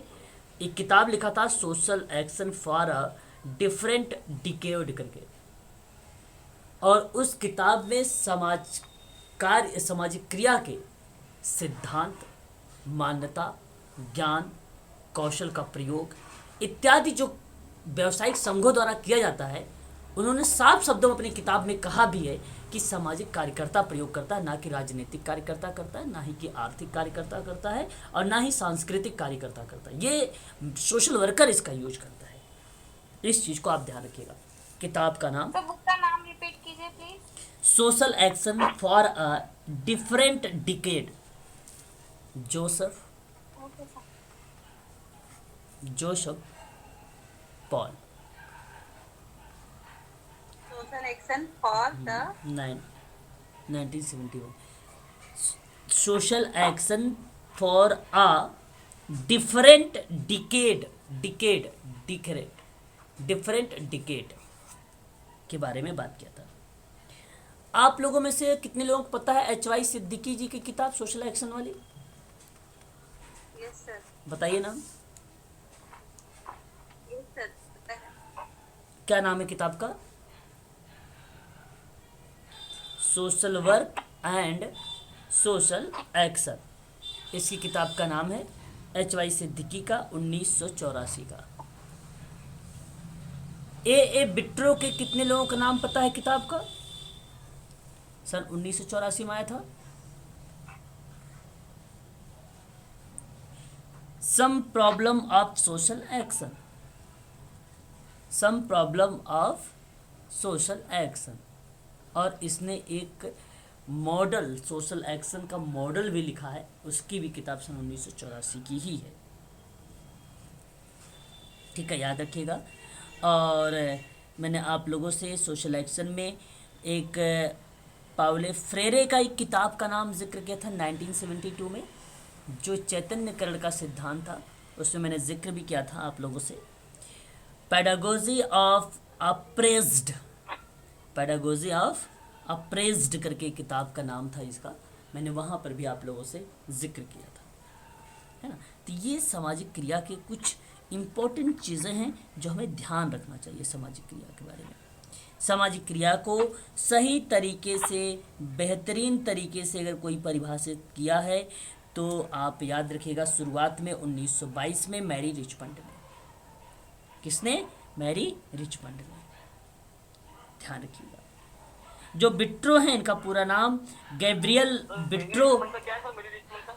एक किताब लिखा था social action for a different decade करके, और उस किताब में सामाजिक क्रिया के सिद्धांत, मान्यता, ज्ञान, कौशल का प्रयोग इत्यादि जो व्यावसायिक संघों द्वारा किया जाता है, उन्होंने साफ शब्दों में अपनी किताब में कहा भी है कि सामाजिक कार्यकर्ता प्रयोग करता है, ना कि राजनीतिक कार्यकर्ता करता है, ना ही कि आर्थिक कार्यकर्ता करता है, और ना ही सांस्कृतिक कार्यकर्ता करता है। ये सोशल वर्कर इसका यूज करता है। इस चीज़ को आप ध्यान रखिएगा। किताब का नाम, तो बुक का नाम रिपीट कीजिए please. Social action for a different decade, Joseph Paul. Social action for the 1971। Social action for a different decade के बारे में बात किया था। आप लोगों में से कितने लोगों को पता है एच.वाई. सिद्दीकी जी की किताब सोशल एक्शन वाली? यस सर, बताइए नाम। यस सर, पता है। क्या नाम है किताब का? Social work and social action, इसकी किताब का नाम है। एच.वाई. सिद्दीकी का 1984 का। ए बिट्रो के कितने लोगों का नाम पता है किताब का? सन 1984 में आया था। Some problem of social action, और इसने एक मॉडल, सोशल एक्शन का मॉडल भी लिखा है। उसकी भी किताब सन 1984 की ही है। ठीक है, याद रखिएगा। और मैंने आप लोगों से सोशल एक्शन में एक पाउले फ्रेरे का एक किताब का नाम जिक्र किया था 1972 में, जो चैतन्यकरण का सिद्धांत था। उसमें मैंने जिक्र भी किया था आप लोगों से। पेडागोजी ऑफ अप्रेज्ड करके किताब का नाम था इसका। मैंने वहाँ पर भी आप लोगों से जिक्र किया था, है ना। तो ये सामाजिक क्रिया के कुछ इम्पोर्टेंट चीज़ें हैं जो हमें ध्यान रखना चाहिए सामाजिक क्रिया के बारे में। सामाजिक क्रिया को सही तरीके से, बेहतरीन तरीके से अगर कोई परिभाषित किया है तो आप याद रखिएगा, शुरुआत में 1922 में मैरी रिचमंड ने। किसने? मैरी रिचमंड ने। ध्यान रखिएगा। जो बिट्रो हैं, इनका पूरा नाम गैब्रियल बिट्रो। क्या है मेरी रिचमंड का?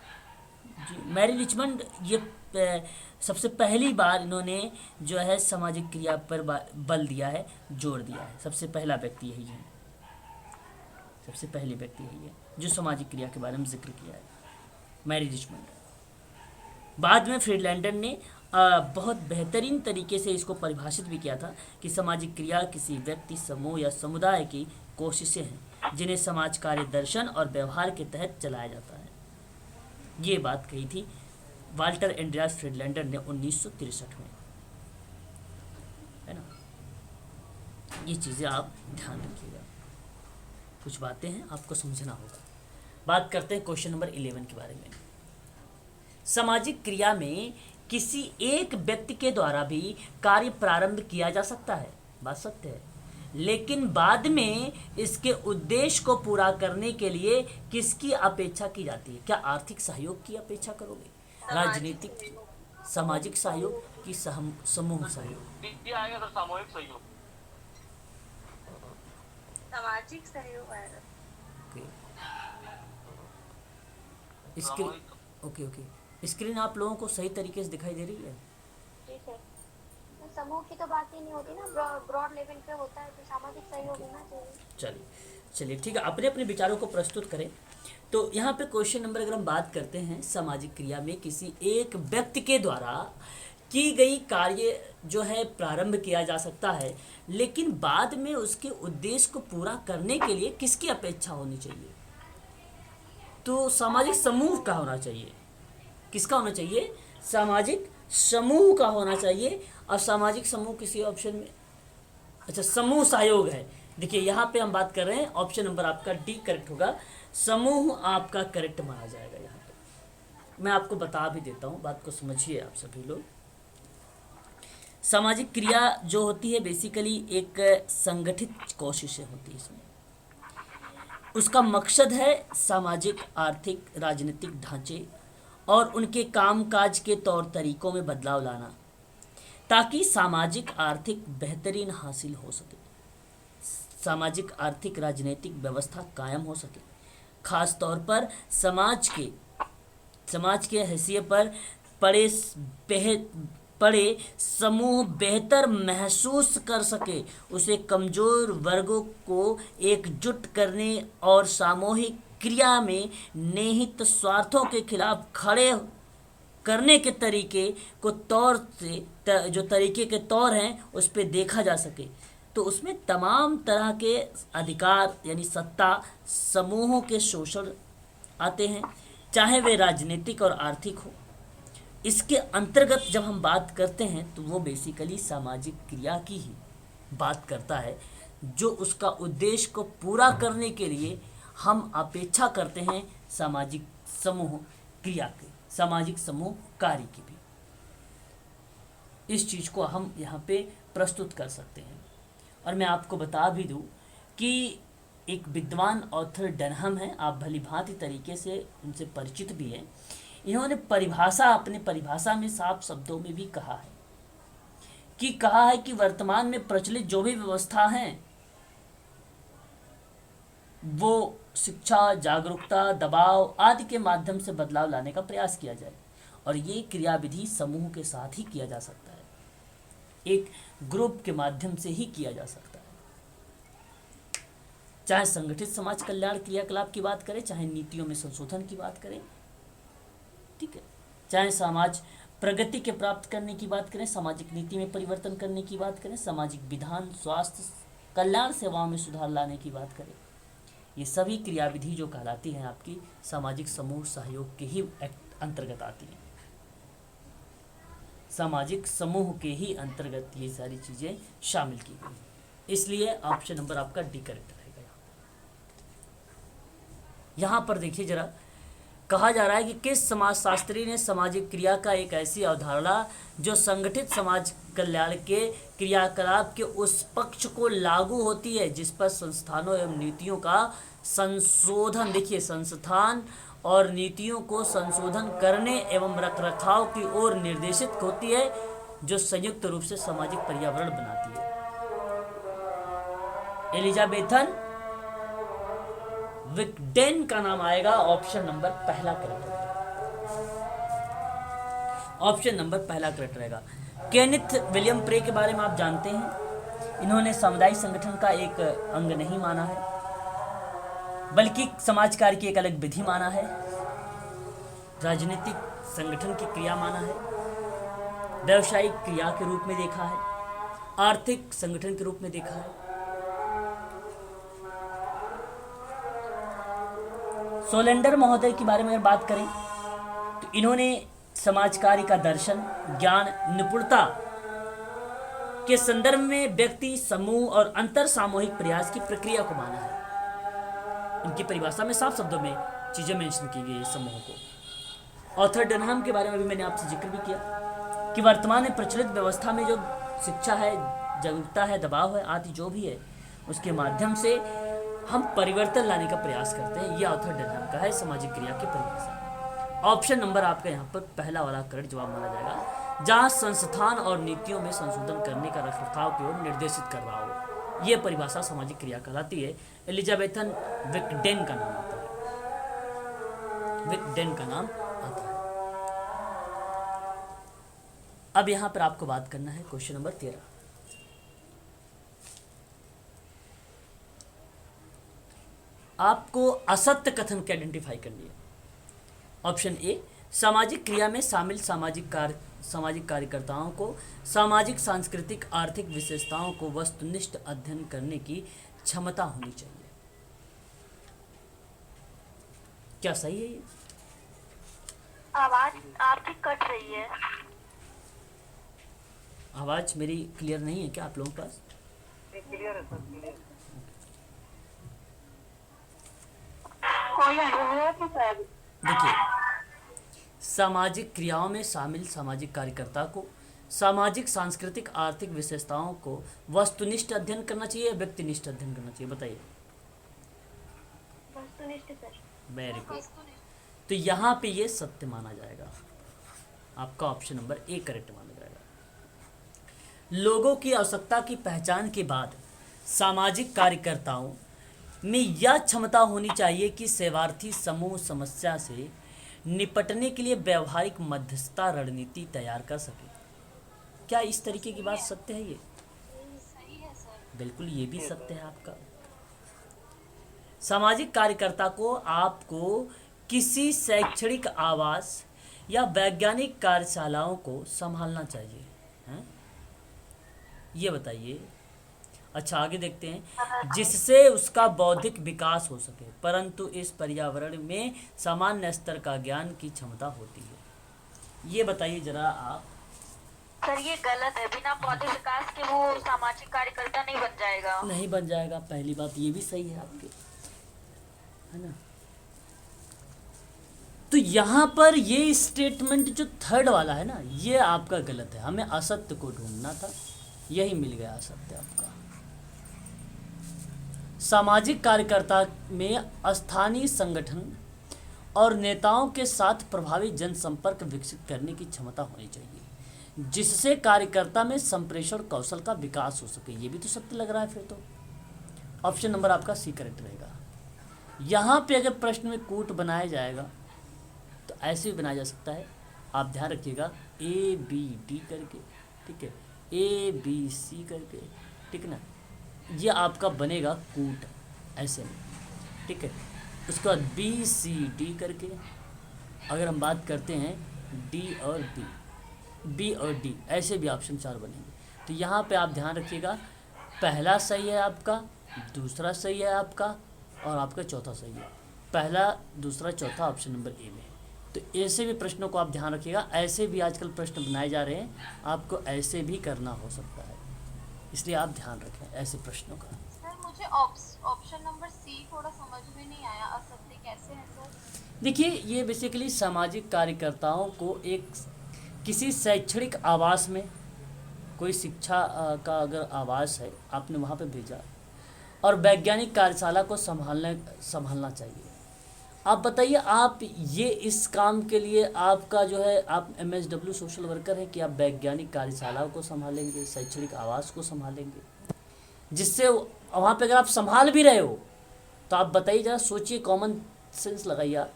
जी, मैरी रिचमंड ये सबसे पहली बार इन्होंने जो है सामाजिक क्रिया पर बल दिया है, जोर दिया है। सबसे पहला व्यक्ति यही है, सबसे पहले व्यक्ति यही है जो सामाजिक क्रिया के बारे में जिक्र किया है, मैरी रिचमंड। बाद में फ्रीडलैंडर ने बहुत बेहतरीन तरीके से इसको परिभाषित भी किया था कि सामाजिक क्रिया किसी व्यक्ति, समूह या समुदाय की कोशिशें हैं जिन्हें समाज कार्य, दर्शन और व्यवहार के तहत चलाया जाता है। ये बात कही थी वाल्टर एंड्रियास फ्रीडलैंडर ने 1963 में, है ना। ये चीज़ें आप ध्यान रखिएगा, कुछ बातें हैं आपको समझना होगा। बात करते हैं क्वेश्चन नंबर 11 के बारे में। सामाजिक क्रिया में किसी एक व्यक्ति के द्वारा भी कार्य प्रारंभ किया जा सकता है, बात सत्य है, लेकिन बाद में इसके उद्देश्य को पूरा करने के लिए किसकी अपेक्षा की जाती है? क्या आर्थिक सहयोग की अपेक्षा करोगे, राजनीतिक, सामाजिक सहयोग की समूह सहयोग? ये आएगा सर सामूहिक सहयोग। सामाजिक सहयोग आएगा। स्क्रीन ओके स्क्रीन आप लोगों को सही तरीके से दिखाई दे रही है? ठीक है, तो समूह की तो बात ही नहीं होती ना, ब्रॉड लेवल पे होता है, तो सामाजिक सहयोग होना चाहिए। चलिए ठीक है, अपने अपने विचारों को प्रस्तुत करें। तो यहाँ पे क्वेश्चन नंबर अगर हम बात करते हैं, सामाजिक क्रिया में किसी एक व्यक्ति के द्वारा की गई कार्य जो है प्रारंभ किया जा सकता है, लेकिन बाद में उसके उद्देश्य को पूरा करने के लिए किसकी अपेक्षा होनी चाहिए? तो सामाजिक समूह का होना चाहिए। किसका होना चाहिए? सामाजिक समूह का होना चाहिए। और सामाजिक समूह किसी ऑप्शन में, अच्छा समूह सहयोग है। देखिए यहाँ पे हम बात कर रहे हैं, ऑप्शन नंबर आपका डी करेक्ट होगा, समूह आपका करेक्ट माना जाएगा। यहाँ पे मैं आपको बता भी देता हूँ, बात को समझिए आप सभी लोग। सामाजिक क्रिया जो होती है बेसिकली एक संगठित कोशिशें होती है। इसमें उसका मकसद है सामाजिक, आर्थिक, राजनीतिक ढांचे और उनके कामकाज के तौर तरीकों में बदलाव लाना, ताकि सामाजिक आर्थिक बेहतरीन हासिल हो सके, सामाजिक आर्थिक राजनीतिक व्यवस्था कायम हो सके, खास तौर पर समाज के हैसियत पर पड़े समूह बेहतर महसूस कर सके, उसे कमज़ोर वर्गों को एकजुट करने और सामूहिक क्रिया में निहित स्वार्थों के खिलाफ खड़े करने के तरीके को तौर से जो तरीके के तौर हैं उस पर देखा जा सके। तो उसमें तमाम तरह के अधिकार यानी सत्ता समूहों के शोषण आते हैं, चाहे वे राजनीतिक और आर्थिक हो। इसके अंतर्गत जब हम बात करते हैं तो वो बेसिकली सामाजिक क्रिया की ही बात करता है, जो उसका उद्देश्य को पूरा करने के लिए हम अपेक्षा करते हैं सामाजिक समूह क्रिया के, सामाजिक समूह कार्य की भी। इस चीज़ को हम यहाँ पे प्रस्तुत कर सकते हैं। और मैं आपको बता भी दूँ कि एक विद्वान ऑथर डनहम है, आप भली भांति तरीके से उनसे परिचित भी हैं। इन्होंने अपने परिभाषा में साफ शब्दों में भी कहा है कि वर्तमान में प्रचलित जो भी व्यवस्था हैं वो शिक्षा, जागरूकता, दबाव आदि के माध्यम से बदलाव लाने का प्रयास किया जाए, और ये क्रियाविधि समूह के साथ ही किया जा सकता है, एक ग्रुप के माध्यम से ही किया जा सकता है। चाहे संगठित समाज कल्याण क्रियाकलाप की बात करें, चाहे नीतियों में संशोधन की बात करें, ठीक है, चाहे समाज प्रगति के प्राप्त करने की बात करें, सामाजिक नीति में परिवर्तन करने की बात करें, सामाजिक विधान, स्वास्थ्य, कल्याण सेवाओं में सुधार लाने की बात करें, ये सभी क्रियाविधि जो कहलाती हैं आपकी सामाजिक समूह सहयोग के ही अंतर्गत आती हैं। सामाजिक समूह के ही अंतर्गत ये सारी चीज़ें शामिल की गई, इसलिए ऑप्शन नंबर आपका डी करेक्ट रहेगा। यहाँ पर देखिए जरा, कहा जा रहा है कि किस समाजशास्त्री ने सामाजिक क्रिया का एक ऐसी अवधारणा जो संगठित समाज कल्याण के क्रियाकलाप के उस पक्ष को लागू होती है जिस पर संस्थानों एवं नीतियों का संशोधन, देखिए संस्थान और नीतियों को संशोधन करने एवं रखरखाव की ओर निर्देशित होती है, जो संयुक्त रूप से सामाजिक पर्यावरण बनाती है। एलिजाबेथन विगडेन का नाम आएगा, ऑप्शन नंबर पहला करेक्ट रहेगा। ऑप्शन नंबर पहला करेक्ट रहेगा। केनिथ विलियम प्रे के बारे में आप जानते हैं, इन्होंने सामुदायिक संगठन का एक अंग नहीं माना है, बल्कि समाज कार्य की एक अलग विधि माना है, राजनीतिक संगठन की क्रिया माना है, व्यवसायिक क्रिया के रूप में देखा है, आर्थिक संगठन के रूप में देखा है। सोलेंडर महोदय के बारे में अगर बात करें तो इन्होंने समाज कार्य का दर्शन, ज्ञान, निपुणता के संदर्भ में व्यक्ति, समूह और अंतर सामूहिक प्रयास की प्रक्रिया को माना है। इनकी परिभाषा में साफ शब्दों में चीजें मेंशन की गई है समूह को। ऑथर डनहम के बारे में भी मैंने आपसे जिक्र भी किया कि वर्तमान में प्रचलित व्यवस्था में जो शिक्षा है, जागरूकता है, दबाव है आदि जो भी है, उसके माध्यम से हम परिवर्तन लाने का प्रयास करते हैं। यह ऑथर डनहम का है सामाजिक क्रिया की परिभाषा। ऑप्शन नंबर आपका यहाँ पर पहला वाला करेक्ट जवाब माना जाएगा, जहाँ संस्थान और नीतियों में संशोधन करने का रखरखाव की ओर निर्देशित कर रहा हो। यह परिभाषा सामाजिक क्रिया कहलाती है। एलिजाबेथन विकडेन का नाम आता है, विकडेन का नाम आता है। अब यहां पर आपको बात करना है क्वेश्चन नंबर 13। आपको असत्य कथन की आइडेंटिफाई करनी है। ऑप्शन ए, सामाजिक क्रिया में शामिल सामाजिक कार्यकर्ताओं को सामाजिक, सांस्कृतिक, आर्थिक विशेषताओं को वस्तुनिष्ठ अध्ययन करने की क्षमता होनी चाहिए। क्या सही है ये? आवाज आपकी कट रही है। आवाज मेरी क्लियर नहीं है क्या आप लोगों के पास? क्लियर है सर, क्लियर। देखिए, सामाजिक क्रियाओं में शामिल सामाजिक कार्यकर्ता को सामाजिक, सांस्कृतिक, आर्थिक विशेषताओं को वस्तुनिष्ठ अध्ययन करना चाहिए या व्यक्तिनिष्ठ अध्ययन करना चाहिए, बताइए। वस्तुनिष्ठ सर। Very good. तो यहाँ पे ये सत्य माना जाएगा, आपका ऑप्शन नंबर ए करेक्ट माना जाएगा। लोगों की आवश्यकता की पहचान के बाद सामाजिक कार्यकर्ताओं में यह क्षमता होनी चाहिए कि सेवार्थी समूह समस्या से निपटने के लिए व्यवहारिक मध्यस्थता रणनीति तैयार कर सके। क्या इस तरीके की बात सत्य है ये? सही है सर। बिल्कुल, ये भी सत्य है आपका। सामाजिक कार्यकर्ता को आपको किसी शैक्षणिक आवास या वैज्ञानिक कार्यशालाओं को संभालना चाहिए, हैं? ये बताइए। अच्छा, आगे देखते हैं। जिससे उसका बौद्धिक विकास हो सके, परंतु इस पर्यावरण में सामान्य स्तर का ज्ञान की क्षमता होती है। ये बताइए जरा आप। सर ये गलत है, बिना बौद्धिक विकास के वो सामाजिक कार्यकर्ता नहीं बन जाएगा। नहीं बन जाएगा, पहली बात ये भी सही है आपकी, है ना। तो यहाँ पर ये स्टेटमेंट जो थर्ड वाला है ना, ये आपका गलत है। हमें असत्य को ढूंढना था, यही मिल गया असत्य आपका। सामाजिक कार्यकर्ता में स्थानीय संगठन और नेताओं के साथ प्रभावी जनसंपर्क विकसित करने की क्षमता होनी चाहिए, जिससे कार्यकर्ता में संप्रेषण कौशल का विकास हो सके। ये भी तो सत्य लग रहा है। फिर तो ऑप्शन नंबर आपका सी करेक्ट रहेगा। यहाँ पे अगर प्रश्न में कूट बनाया जाएगा तो ऐसे भी बनाया जा सकता है। आप ध्यान रखिएगा, ए बी डी करके, ठीक है, ए बी सी करके, ठीक है ना। ये आपका बनेगा कूट ऐसे में, ठीक है। उसके बाद बी सी डी करके अगर हम बात करते हैं डी और बी और डी, ऐसे भी ऑप्शन 4 बनेंगे। तो यहाँ पे आप ध्यान रखिएगा, पहला सही है आपका, दूसरा सही है आपका, और आपका चौथा सही है। पहला, दूसरा, चौथा ऑप्शन नंबर ए में। तो ऐसे भी प्रश्नों को आप ध्यान रखिएगा। ऐसे भी आजकल प्रश्न बनाए जा रहे हैं, आपको ऐसे भी करना हो सकता है, इसलिए आप ध्यान रखें ऐसे प्रश्नों का। सर मुझे ऑप्शन नंबर सी थोड़ा समझ में नहीं आया, असत्य कैसे है सर? देखिए, ये बेसिकली सामाजिक कार्यकर्ताओं को एक किसी शैक्षणिक आवास में, कोई शिक्षा का अगर आवास है, आपने वहाँ पे भेजा और वैज्ञानिक कार्यशाला को संभालना चाहिए। आप बताइए, आप ये इस काम के लिए आपका जो है, आप MSW सोशल वर्कर हैं कि आप वैज्ञानिक कार्यशालाओं को संभालेंगे, शैक्षणिक आवास को संभालेंगे, जिससे वहाँ पे अगर आप संभाल भी रहे हो तो आप बताइए जरा, सोचिए, कॉमन सेंस लगाइए आप,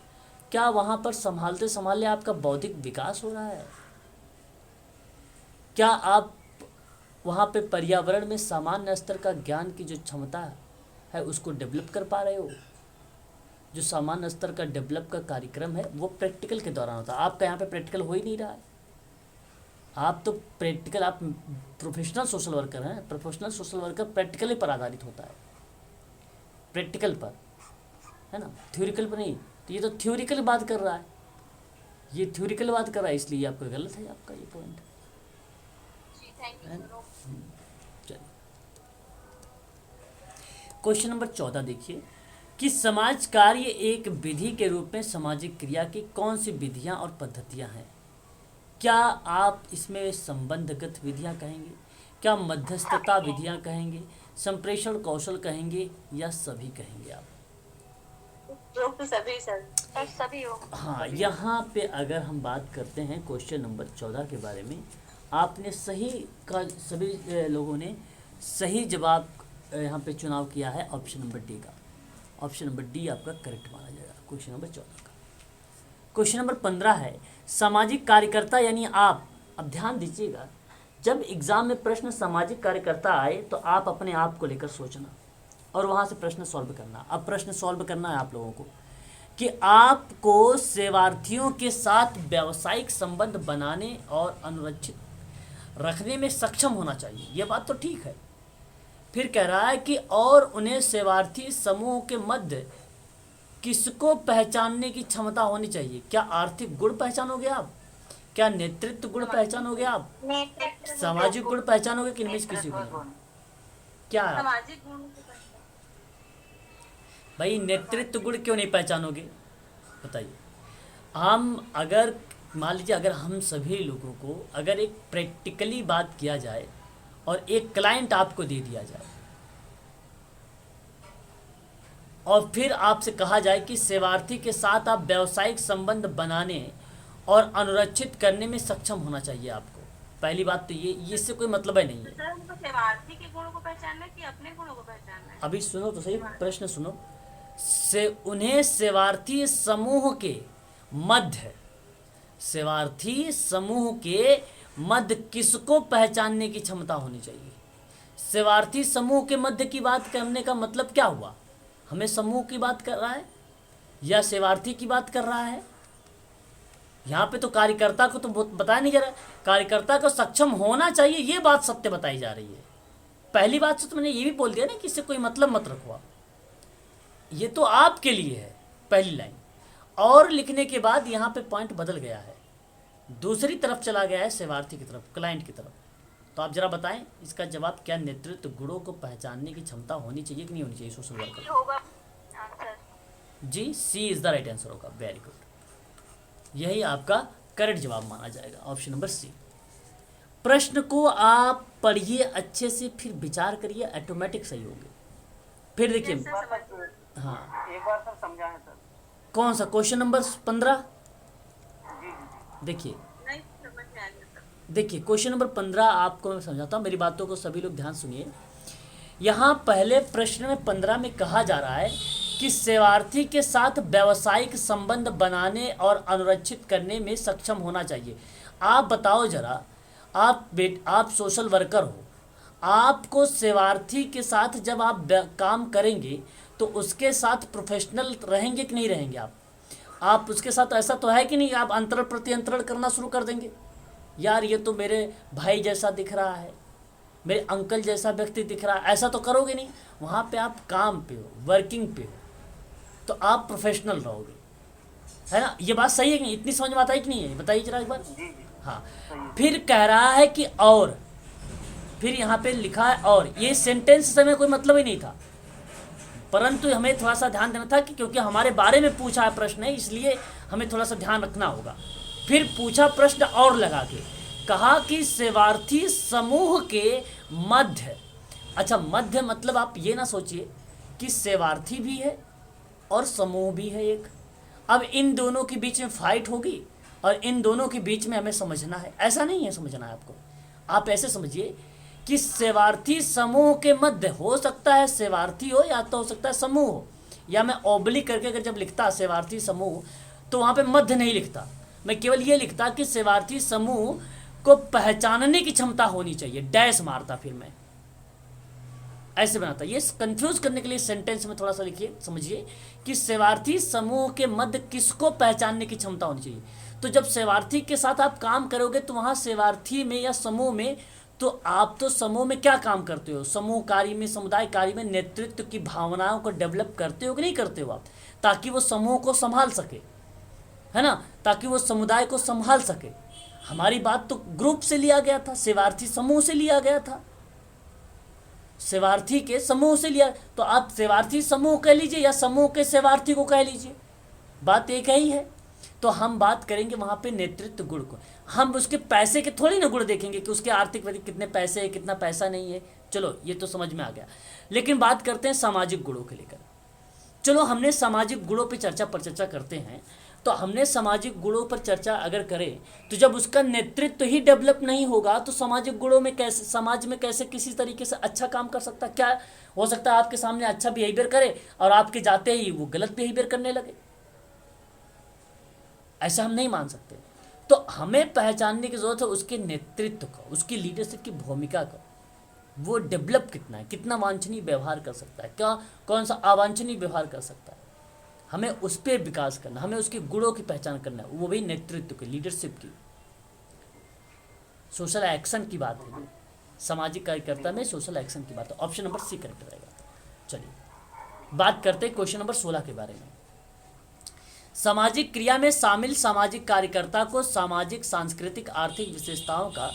क्या वहाँ पर संभालते संभालते आपका बौद्धिक विकास हो रहा है? क्या आप वहाँ पे पर्यावरण में सामान्य स्तर का ज्ञान की जो क्षमता है उसको डेवलप कर पा रहे हो? जो सामान्य स्तर का डेवलप का कार्यक्रम है वो प्रैक्टिकल के दौरान होता है। आपका यहाँ पे प्रैक्टिकल हो ही नहीं रहा है। आप तो प्रैक्टिकल, आप प्रोफेशनल सोशल वर्कर हैं। प्रोफेशनल सोशल वर्कर प्रैक्टिकली पर आधारित होता है, प्रैक्टिकल पर, है ना, थ्योरिकल पर नहीं। तो ये तो थ्योरिकल बात कर रहा है, ये थ्योरिकल बात कर रहा है, इसलिए आपका गलत है आपका ये पॉइंट। जी thank you sir. Question number 14 देखिए कि समाज कार्य एक विधि के रूप में सामाजिक क्रिया की कौन सी विधियां और पद्धतियां हैं? क्या आप इसमें संबंधगत विधियां कहेंगे, क्या मध्यस्थता विधियां कहेंगे, संप्रेषण कौशल कहेंगे, या सभी कहेंगे आप? तो सभी सर। सर सभी हो। हाँ, यहाँ पे अगर हम बात करते हैं क्वेश्चन नंबर 14 के बारे में, आपने सही का सभी लोगों ने सही जवाब यहाँ पे चुनाव किया है ऑप्शन नंबर डी का। ऑप्शन नंबर डी आपका करेक्ट माना जाएगा क्वेश्चन नंबर 14 का। क्वेश्चन नंबर 15 है सामाजिक कार्यकर्ता यानी आप। अब ध्यान दीजिएगा, जब एग्जाम में प्रश्न सामाजिक कार्यकर्ता आए तो आप अपने आप को लेकर सोचना और वहाँ से प्रश्न सॉल्व करना। अब प्रश्न सॉल्व करना है आप लोगों को कि आपको सेवार्थियों के साथ व्यावसायिक संबंध बनाने और अनुरक्षित रखने में सक्षम होना चाहिए। ये बात तो ठीक है। फिर कह रहा है कि और उन्हें सेवार्थी समूह के मध्य किसको पहचानने की क्षमता होनी चाहिए? क्या आर्थिक गुण पहचानोगे आप? क्या नेतृत्व गुण पहचानोगे आप? सामाजिक गुण पहचानोगे कि इनमें से किसी को? क्या है? सामाजिक गुण को भाई नेतृत्व गुण क्यों नहीं पहचानोगे बताइए। हम अगर मान लीजिए अगर हम सभी लोगों को अगर एक प्रैक्टिकली बात किया जाए और एक क्लाइंट आपको दे दिया जाए और फिर आपसे कहा जाए कि सेवार्थी के साथ आप व्यावसायिक संबंध बनाने और अनुरक्षित करने में सक्षम होना चाहिए आपको। पहली बात तो ये इससे कोई मतलब ही नहीं है। सर हमको सेवार्थी के गुणों को पहचानना है कि अपने गुणों को पहचानना है? अभी सुनो तो सही, प्रश्न सुनो। उन्हें सेवार्थी समूह के मध्य, सेवार्थी समूह के मध्य किसको पहचानने की क्षमता होनी चाहिए? सेवार्थी समूह के मध्य की बात करने का मतलब क्या हुआ? हमें समूह की बात कर रहा है या सेवार्थी की बात कर रहा है? यहाँ पे तो कार्यकर्ता को तो बताया नहीं जा रहा। कार्यकर्ता को सक्षम होना चाहिए, ये बात सत्य बताई जा रही है। पहली बात से तो मैंने ये भी बोल दिया ना कि इससे कोई मतलब मत रखो आप, ये तो आपके लिए है पहली लाइन। और लिखने के बाद यहाँ पे पॉइंट बदल गया है, दूसरी तरफ चला गया है, सेवार्थी की तरफ, क्लाइंट की तरफ। तो आप जरा बताएं इसका जवाब क्या नेतृत्व गुणों को पहचानने की क्षमता होनी चाहिए कि नहीं होनी चाहिए सोशल वर्कर? होगा आंसर जी, C is the right answer होगा। वेरी गुड, यही आपका करेक्ट जवाब माना जाएगा, ऑप्शन नंबर सी। प्रश्न को आप पढ़िए अच्छे से, फिर विचार करिए, ऑटोमेटिक सही होंगे। फिर देखिए, हाँ एक बार सर समझाएं सर। कौन सा क्वेश्चन नंबर 15? देखिए नहीं समझ में आएगा सर। देखिए क्वेश्चन नंबर 15 आपको मैं समझाता हूँ, मेरी बातों को सभी लोग ध्यान सुनिए। यहाँ पहले प्रश्न में 15 में कहा जा रहा है कि सेवार्थी के साथ व्यावसायिक संबंध बनाने और अनुरक्षित करने में सक्षम होना चाहिए। आप बताओ जरा, आप सोशल वर्कर हो, आपको सेवार्थी के साथ जब आप काम करेंगे तो उसके साथ प्रोफेशनल रहेंगे कि नहीं रहेंगे? आप उसके साथ ऐसा तो है कि नहीं आप अंतरण प्रत्यंतरण करना शुरू कर देंगे? यार ये तो मेरे भाई जैसा दिख रहा है, मेरे अंकल जैसा व्यक्ति दिख रहा है, ऐसा तो करोगे नहीं। वहाँ पे आप काम पे हो, वर्किंग पे हो, तो आप प्रोफेशनल रहोगे, है ना? ये बात सही है कि नहीं? इतनी समझ में आता है कि नहीं है? बताइए जरा एक बार। हाँ, फिर कह रहा है कि और, फिर यहाँ पे लिखा है और। ये सेंटेंस से हमें कोई मतलब ही नहीं था, परंतु हमें थोड़ा सा ध्यान देना था कि क्योंकि हमारे बारे में पूछा है प्रश्न है, इसलिए हमें थोड़ा सा ध्यान रखना होगा। फिर पूछा प्रश्न और लगा के, कहा कि सेवार्थी समूह के मध्य। अच्छा, मध्य मतलब आप ये ना सोचिए कि सेवार्थी भी है और समूह भी है एक। अब इन दोनों के बीच में फाइट होगी और इन दोनों के बीच में हमें समझना है, ऐसा नहीं है समझना है आपको। आप ऐसे समझिए कि सेवार्थी समूह के मध्य, हो सकता है सेवार्थी हो या तो हो सकता है समूह हो, या मैं ओब्लिक करके अगर जब लिखता सेवार्थी समूह तो वहाँ पे मध्य नहीं लिखता, मैं केवल ये लिखता कि सेवार्थी समूह को पहचानने की क्षमता होनी चाहिए, डैश मारता, फिर मैं ऐसे बनाता। ये कंफ्यूज करने के लिए सेंटेंस में थोड़ा सा लिखिए, समझिए कि सेवार्थी समूह के मध्य किसको पहचानने की क्षमता होनी चाहिए। तो जब सेवार्थी के साथ आप काम करोगे तो वहाँ सेवार्थी में या समूह में, तो आप तो समूह में क्या काम करते हो? समूह कार्य में, समुदाय कार्य में नेतृत्व की भावनाओं को डेवलप करते हो कि नहीं करते हो आप, ताकि वो समूह को संभाल सके, है ना, ताकि वो समुदाय को संभाल सके। हमारी बात तो ग्रुप से लिया गया था, सेवार्थी समूह से लिया गया था। सेवार्थी के समूह से लिया, तो आप सेवार्थी समूह कह लीजिए या समूह के सेवार्थी को कह लीजिए, बात एक ही है। तो हम बात करेंगे वहाँ पे नेतृत्व गुण को, हम उसके पैसे के थोड़ी ना गुण देखेंगे कि उसके आर्थिक वृद्धि कितने पैसे है कितना पैसा नहीं है, चलो ये तो समझ में आ गया। लेकिन बात करते हैं सामाजिक गुणों को लेकर। चलो हमने सामाजिक गुणों पर चर्चा करते हैं, तो हमने सामाजिक गुणों पर चर्चा अगर करें तो जब उसका नेतृत्व ही डेवलप नहीं होगा तो सामाजिक गुणों में कैसे, समाज में कैसे किसी तरीके से अच्छा काम कर सकता, क्या हो सकता है आपके सामने अच्छा बिहेवियर करे और आपके जाते ही वो गलत बिहेवियर करने लगे, ऐसा हम नहीं मान सकते। तो हमें पहचानने की जरूरत है उसके नेतृत्व का, उसकी लीडरशिप की भूमिका का, वो डेवलप कितना है, कितना वांछनीय व्यवहार कर सकता है, क्या कौन सा अवांछनीय व्यवहार कर सकता है, हमें उस पर विकास करना, हमें उसके गुणों की पहचान करना है, वो भी नेतृत्व की, लीडरशिप की, सोशल एक्शन की बात है, सामाजिक कार्यकर्ता में सोशल एक्शन की बात है। ऑप्शन नंबर सी करेक्ट रहेगा। चलिए बात करते हैं क्वेश्चन नंबर 16 के बारे में। सामाजिक क्रिया में शामिल सामाजिक कार्यकर्ता को सामाजिक सांस्कृतिक आर्थिक विशेषताओं का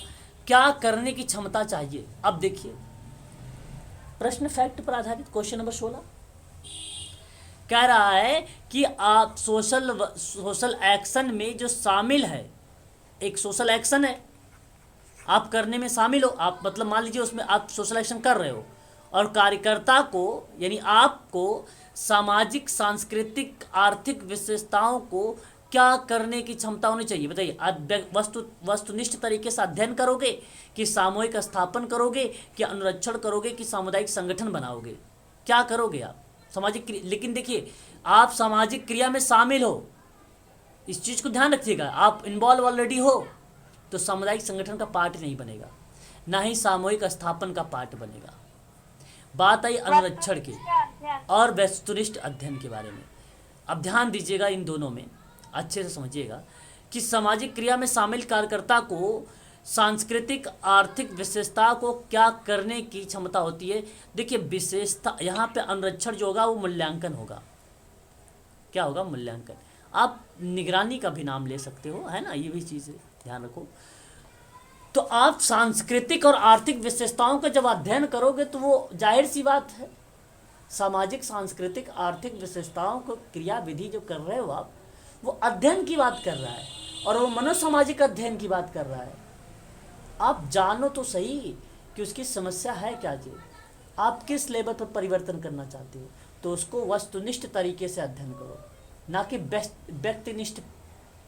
क्या करने की क्षमता चाहिए। अब देखिए प्रश्न फैक्ट पर आधारित क्वेश्चन नंबर 16 कह रहा है कि आप सोशल एक्शन में जो शामिल है, एक सोशल एक्शन है, आप करने में शामिल हो, आप मतलब मान लीजिए उसमें आप सोशल एक्शन कर रहे हो और कार्यकर्ता को यानी आपको सामाजिक सांस्कृतिक आर्थिक विशेषताओं को क्या करने की क्षमता होनी चाहिए। बताइए, वस्तुनिष्ठ तरीके से अध्ययन करोगे कि सामूहिक स्थापन करोगे कि अनुरक्षण करोगे कि सामुदायिक संगठन बनाओगे, क्या करोगे आप सामाजिक। लेकिन देखिए आप सामाजिक क्रिया में शामिल हो, इस चीज़ को ध्यान रखिएगा, आप इन्वॉल्व ऑलरेडी हो तो सामुदायिक संगठन का पार्ट नहीं बनेगा, ना ही सामूहिक स्थापन का पार्ट बनेगा। बात आई अनुरक्षण की और वस्तुनिष्ठ अध्ययन के बारे में। अब ध्यान दीजिएगा, इन दोनों में अच्छे से समझिएगा कि सामाजिक क्रिया में शामिल कार्यकर्ता को सांस्कृतिक आर्थिक विशेषता को क्या करने की क्षमता होती है। देखिए विशेषता यहाँ पे अनुरक्षण जो होगा वो मूल्यांकन होगा, क्या होगा, मूल्यांकन। आप निगरानी का भी नाम ले सकते हो, है ना, ये भी चीज़ है, ध्यान रखो। तो आप सांस्कृतिक और आर्थिक विशेषताओं का जब अध्ययन करोगे तो वो जाहिर सी बात है सामाजिक सांस्कृतिक आर्थिक विशेषताओं को क्रिया विधि जो कर रहे हो आप, वो अध्ययन की बात कर रहा है और वो मनोसामाजिक अध्ययन की बात कर रहा है। आप जानो तो सही कि उसकी समस्या है क्या चीज़, आप किस लेवल पर परिवर्तन करना चाहते हो, तो उसको वस्तुनिष्ठ तरीके से अध्ययन करो, ना कि व्यक्तिनिष्ठ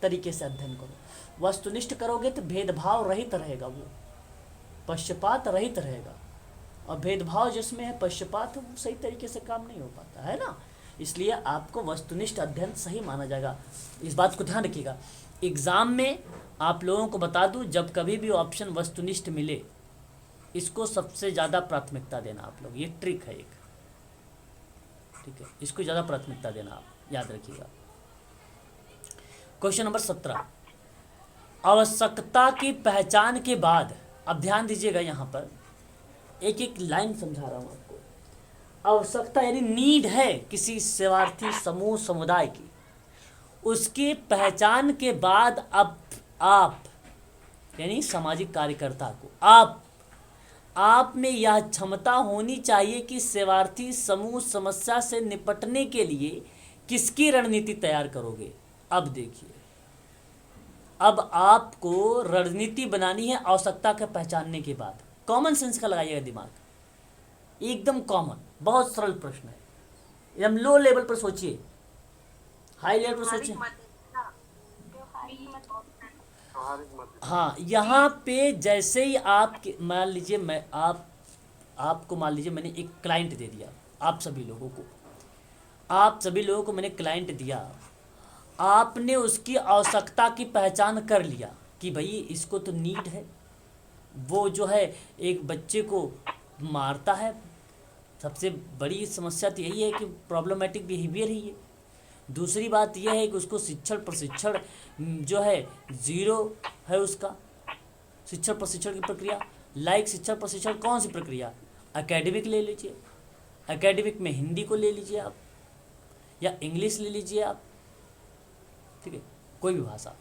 तरीके से अध्ययन करो। वस्तुनिष्ठ करोगे तो भेदभाव रहित रहेगा, वो पक्षपात रहित रहेगा, और भेदभाव जिसमें है, पक्षपात है, वो सही तरीके से काम नहीं हो पाता है ना। इसलिए आपको वस्तुनिष्ठ अध्ययन सही माना जाएगा, इस बात को ध्यान रखिएगा। एग्ज़ाम में आप लोगों को बता दूं, जब कभी भी ऑप्शन वस्तुनिष्ठ मिले इसको सबसे ज़्यादा प्राथमिकता देना आप लोग, ये ट्रिक है एक, ठीक है, इसको ज़्यादा प्राथमिकता देना आप याद रखिएगा। क्वेश्चन नंबर 17, आवश्यकता की पहचान के बाद, अब ध्यान दीजिएगा यहाँ पर एक एक लाइन समझा रहा हूँ आपको। आवश्यकता यानी नीड है किसी सेवार्थी समूह समुदाय की, उसकी पहचान के बाद अब आप यानी सामाजिक कार्यकर्ता को आप में यह क्षमता होनी चाहिए कि सेवार्थी समूह समस्या से निपटने के लिए किसकी रणनीति तैयार करोगे। अब देखिए, अब आपको रणनीति बनानी है आवश्यकता के पहचानने के बाद। कॉमन सेंस का लगाइएगा दिमाग, एकदम कॉमन, बहुत सरल प्रश्न है, एकदम लो लेवल पर सोचिए, हाई लेवल पर सोचिए। हाँ, यहाँ पे जैसे ही आप मान लीजिए आपको मान लीजिए मैंने एक क्लाइंट दे दिया, आप सभी लोगों को मैंने क्लाइंट दिया, आपने उसकी आवश्यकता की पहचान कर लिया कि भाई इसको तो नीड है, वो जो है एक बच्चे को मारता है, सबसे बड़ी समस्या तो यही है कि प्रॉब्लमेटिक बिहेवियर ही है। दूसरी बात यह है कि उसको शिक्षण प्रशिक्षण जो है ज़ीरो है, उसका शिक्षण प्रशिक्षण की प्रक्रिया, लाइक शिक्षण प्रशिक्षण कौन सी प्रक्रिया, एकेडमिक ले लीजिए, एकेडमिक में हिंदी को ले लीजिए आप, या इंग्लिश ले लीजिए आप, ठीक है, कोई भी भाषा।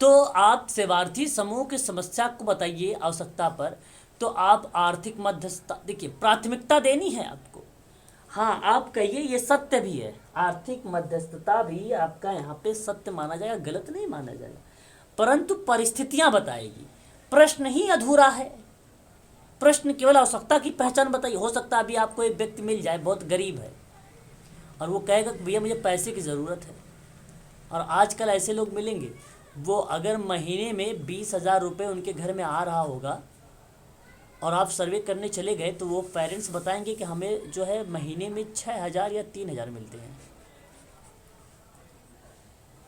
तो आप सेवार्थी समूह की समस्या को बताइए आवश्यकता पर, तो आप आर्थिक मध्यस्थता, देखिए प्राथमिकता देनी है आपको। हाँ, आप कहिए ये सत्य भी है, आर्थिक मध्यस्थता भी आपका यहाँ पे सत्य माना जाएगा, गलत नहीं माना जाएगा, परंतु परिस्थितियां बताएगी। प्रश्न ही अधूरा है। प्रश्न केवल आवश्यकता की पहचान बताइए। हो सकता है अभी आपको एक व्यक्ति मिल जाए, बहुत गरीब है, और वो कहेगा कि भैया मुझे पैसे की ज़रूरत है, और आजकल ऐसे लोग मिलेंगे, वो अगर महीने में 20,000 रुपये उनके घर में आ रहा होगा और आप सर्वे करने चले गए, तो वो पेरेंट्स बताएंगे कि हमें जो है महीने में 6,000 या 3,000 मिलते हैं।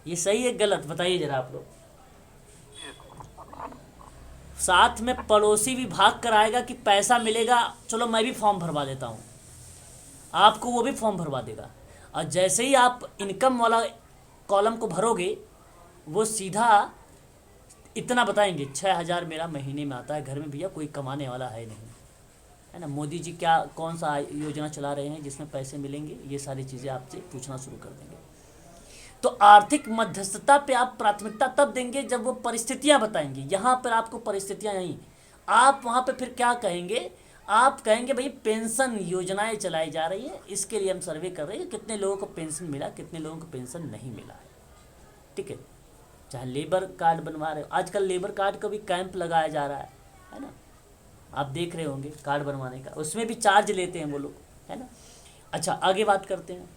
ये सही है गलत, बताइए जरा आप लोग। साथ में पड़ोसी भी भाग कर आएगा कि पैसा मिलेगा, चलो मैं भी फॉर्म भरवा देता हूँ, आपको वो भी फॉर्म भरवा देगा। और जैसे ही आप इनकम वाला कॉलम को भरोगे, वो सीधा इतना बताएंगे 6,000 मेरा महीने में आता है घर में, भैया कोई कमाने वाला है नहीं, है ना, मोदी जी क्या कौन सा योजना चला रहे हैं जिसमें पैसे मिलेंगे, ये सारी चीज़ें आपसे पूछना शुरू कर देंगे। तो आर्थिक मध्यस्थता पे आप प्राथमिकता तब देंगे जब वो परिस्थितियां बताएंगे। यहाँ पर आपको परिस्थितियां नहीं, आप वहाँ पे फिर क्या कहेंगे, आप कहेंगे भाई पेंशन योजनाएं चलाई जा रही है, इसके लिए हम सर्वे कर रहे हैं कितने लोगों को पेंशन मिला, कितने लोगों को पेंशन नहीं मिला है। ठीक है, चाहे लेबर कार्ड बनवा रहे हो, आजकल लेबर कार्ड का भी कैंप लगाया जा रहा है ना, आप देख रहे होंगे कार्ड बनवाने का, उसमें भी चार्ज लेते हैं वो लोग, है ना। अच्छा, आगे बात करते हैं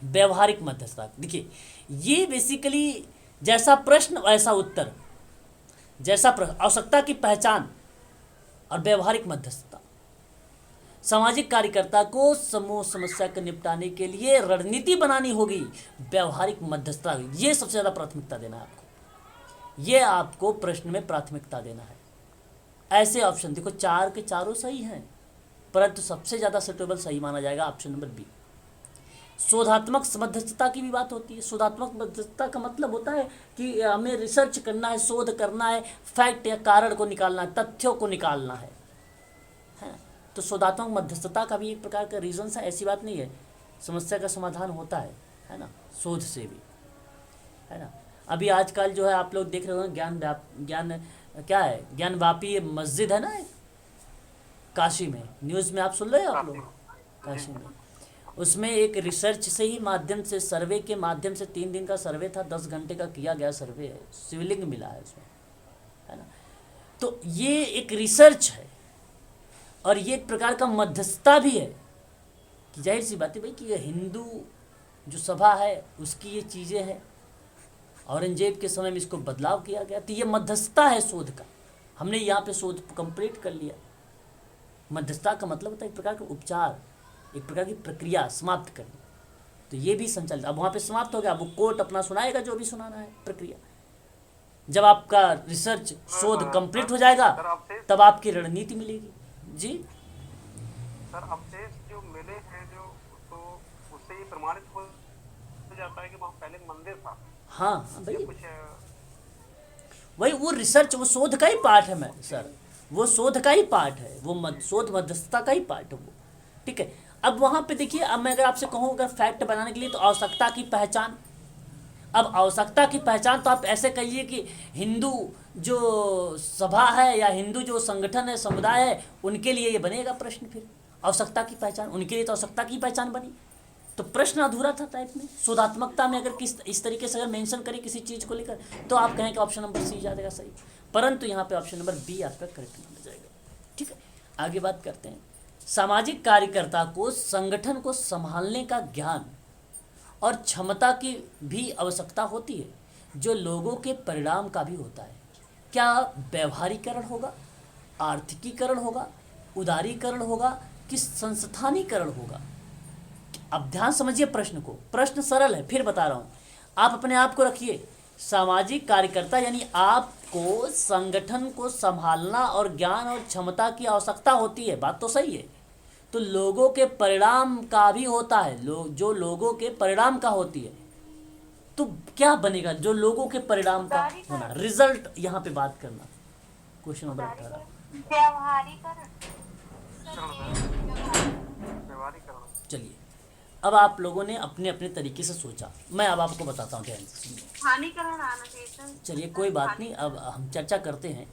व्यवहारिक मध्यस्थता। देखिए ये बेसिकली जैसा प्रश्न वैसा उत्तर, जैसा प्रश्न, आवश्यकता की पहचान और व्यवहारिक मध्यस्थता। सामाजिक कार्यकर्ता को समूह समस्या को निपटाने के लिए रणनीति बनानी होगी, व्यवहारिक मध्यस्थता, ये सबसे ज़्यादा प्राथमिकता देना है आपको, ये आपको प्रश्न में प्राथमिकता देना है। ऐसे ऑप्शन देखो 4 के चारों सही हैं, परंतु सबसे ज़्यादा सुटेबल सही माना जाएगा ऑप्शन नंबर बी। शोधात्मक मध्यस्थता की भी बात होती है। शोधात्मक मध्यस्थता का मतलब होता है कि हमें रिसर्च करना है, शोध करना है, फैक्ट या कारण को निकालना है, तथ्यों को निकालना है। तो शोधात्मक मध्यस्थता का भी एक प्रकार का रीजन है, ऐसी बात नहीं है, समस्या का समाधान होता है ना, शोध से भी, है ना। अभी आजकल जो है आप लोग देख रहे हो ज्ञान क्या है, ज्ञानवापी मस्जिद है ना काशी में, न्यूज़ में आप सुन रहे हो आप लोग, काशी में, उसमें एक रिसर्च से ही माध्यम से, सर्वे के माध्यम से, 3 दिन का सर्वे था, 10 घंटे का किया गया सर्वे है, शिवलिंग मिला है उसमें, है ना। तो ये एक रिसर्च है और ये एक प्रकार का मध्यस्थता भी है कि जाहिर सी बात है भाई कि ये हिंदू जो सभा है उसकी ये चीज़ें हैं, औरंगजेब के समय में इसको बदलाव किया गया, तो ये मध्यस्थता है शोध का। हमने यहाँ पे शोध कंप्लीट कर लिया। मध्यस्थता का मतलब होता है एक प्रकार का उपचार, एक प्रकार की प्रक्रिया समाप्त करनी, तो ये भी संचालित। अब वहाँ पे समाप्त हो गया, वो कोर्ट अपना सुनाएगा जो भी सुनाना है प्रक्रिया। जब आपका रिसर्च शोध कंप्लीट हो जाएगा तब आपकी रणनीति मिलेगी। जी सर, अवशेष जो मिले हैं जो, तो उससे ये प्रमाणित हो जाता है कि वहाँ पहले मंदिर था। हाँ भाई, कुछ वही वो रिसर्च, वो शोध का ही पार्ट है मैं सर, वो शोध का ही पार्ट है, वो शोध मध्यस्थता का ही पार्ट है वो। ठीक है, अब वहाँ पे देखिए, अब मैं अगर आपसे कहूँ अगर फैक्ट बनाने के लिए, तो आवश्यकता की पहचान। अब आवश्यकता की पहचान तो आप ऐसे कहिए कि हिंदू जो सभा है या हिंदू जो संगठन है, समुदाय है, उनके लिए ये बनेगा प्रश्न। फिर आवश्यकता की पहचान, उनके लिए तो आवश्यकता की पहचान बनी, तो प्रश्न अधूरा था टाइप में। शोधात्मकता में अगर इस तरीके से अगर मेंशन करें किसी चीज़ को लेकर, तो आप कहें कि ऑप्शन नंबर सी जाएगा सही, परंतु यहाँ पे ऑप्शन नंबर बी आपका करेक्ट माना जाएगा। ठीक है, आगे बात करते हैं। सामाजिक कार्यकर्ता को संगठन को संभालने का ज्ञान और क्षमता की भी आवश्यकता होती है, जो लोगों के परिणाम का भी होता है। क्या व्यवहारीकरण होगा, आर्थिकीकरण होगा, उदारीकरण होगा कि संस्थानीकरण होगा? अब ध्यान समझिए प्रश्न को, प्रश्न सरल है, फिर बता रहा हूँ, आप अपने आप को रखिए। सामाजिक कार्यकर्ता यानी आपको संगठन को संभालना और ज्ञान और क्षमता की आवश्यकता होती है, बात तो सही है। तो लोगों के परिणाम का भी होता है, जो लोगों के परिणाम का होती है, तो क्या बनेगा जो लोगों के परिणाम का होना, रिजल्ट यहाँ पे बात करना। Question number 18 व्यवहारीकरण। चलिए, अब आप लोगों ने अपने अपने तरीके से सोचा, मैं अब आपको बताता हूँ ध्यान से सुनिए। हानिकरण आना चाहिए। चलिए कोई बात नहीं, अब हम चर्चा करते हैं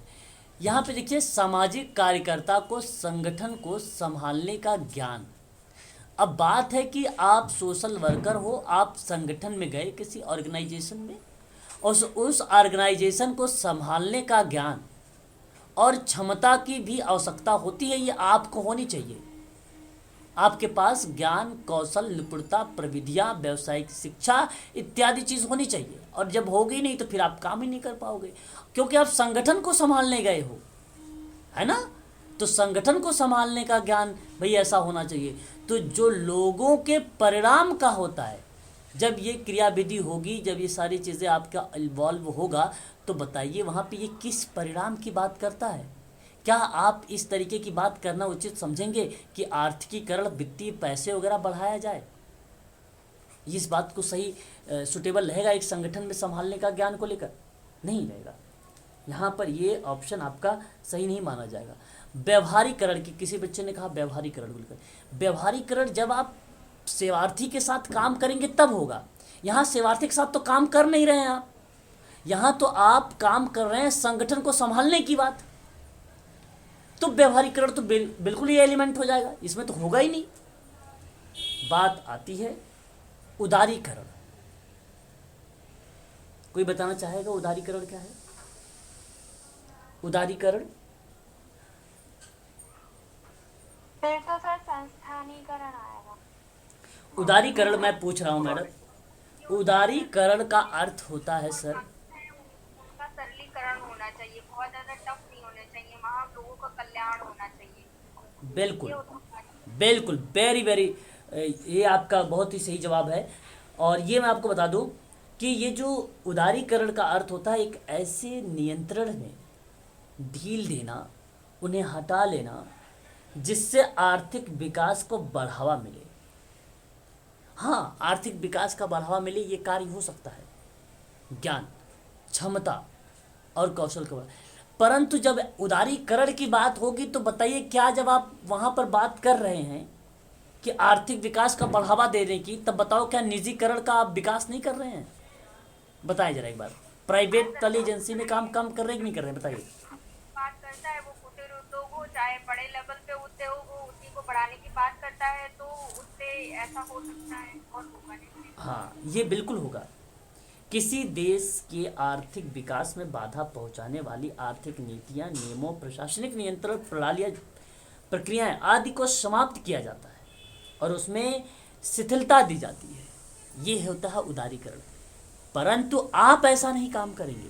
यहाँ पे देखिए, सामाजिक कार्यकर्ता को संगठन को संभालने का ज्ञान। अब बात है कि आप सोशल वर्कर हो, आप संगठन में गए किसी ऑर्गेनाइजेशन में, और उस ऑर्गेनाइजेशन को संभालने का ज्ञान और क्षमता की भी आवश्यकता होती है। ये आपको होनी चाहिए। आपके पास ज्ञान, कौशल, निपुणता, प्रविधियाँ, व्यावसायिक शिक्षा इत्यादि चीज़ होनी चाहिए। और जब होगी नहीं तो फिर आप काम ही नहीं कर पाओगे, क्योंकि आप संगठन को संभालने गए हो, है ना। तो संगठन को संभालने का ज्ञान भाई ऐसा होना चाहिए। तो जो लोगों के परिणाम का होता है, जब ये क्रियाविधि होगी, जब ये सारी चीज़ें आपका इन्वॉल्व होगा, तो बताइए वहाँ पे ये किस परिणाम की बात करता है। क्या आप इस तरीके की बात करना उचित समझेंगे कि आर्थिकीकरण, वित्तीय पैसे वगैरह बढ़ाया जाए? इस बात को सही सुटेबल रहेगा एक संगठन में संभालने का ज्ञान को लेकर? नहीं रहेगा। यहाँ पर ये ऑप्शन आपका सही नहीं माना जाएगा। व्यवहारीकरण की, किसी बच्चे ने कहा व्यवहारीकरण बोलकर, व्यवहारीकरण जब आप सेवार्थी के साथ काम करेंगे तब होगा। यहाँ सेवार्थी के साथ तो काम कर नहीं रहे हैं आप, यहाँ तो आप काम कर रहे हैं संगठन को संभालने की बात। तो व्यवहारीकरण तो बिल्कुल ही एलिमेंट हो जाएगा, इसमें तो होगा ही नहीं। बात आती है उदारीकरण। कोई बताना चाहेगा उदारीकरण क्या है? उदारीकरण फिर तो सर संस्थानीकरण आएगा। उदारीकरण मैं पूछ रहा हूँ मैडम, उदारीकरण का अर्थ होता है सर, उनका सरलीकरण होना चाहिए, बहुत ज्यादा टफ नहीं होने चाहिए, वहाँ लोगों का कल्याण होना चाहिए। बिल्कुल बिल्कुल, वेरी वेरी, ये आपका बहुत ही सही जवाब है। और ये मैं आपको बता दूं कि ये जो उदारीकरण का अर्थ होता है, एक ऐसे नियंत्रण में ढील देना, उन्हें हटा लेना, जिससे आर्थिक विकास को बढ़ावा मिले। हाँ, आर्थिक विकास का बढ़ावा मिले, ये कार्य हो सकता है ज्ञान, क्षमता और कौशल का। परंतु जब उदारीकरण की बात होगी तो बताइए, क्या जब आप वहाँ पर बात कर रहे हैं कि आर्थिक विकास का बढ़ावा देने की, तब बताओ क्या निजीकरण का आप विकास नहीं कर रहे हैं? बताइए जरा एक बार, प्राइवेट वाली एजेंसी में काम कर रहे हैं कि नहीं कर रहे हैं? बताइए। बात करता है वो कुटीर उद्योग हो, चाहे बड़े लेवल पे उद्योग हो, उसी को बढ़ाने की बात करता है, तो उससे ऐसा हो सकता है और होगा नहीं। हाँ, ये बिल्कुल होगा। किसी देश के आर्थिक विकास में बाधा पहुंचाने वाली आर्थिक नीतियां, नियमों, प्रशासनिक नियंत्रण प्रणालियां, प्रक्रियाएं आदि को समाप्त किया जाता है और उसमें शिथिलता दी जाती है। ये होता है उदारीकरण। परंतु आप ऐसा नहीं काम करेंगे।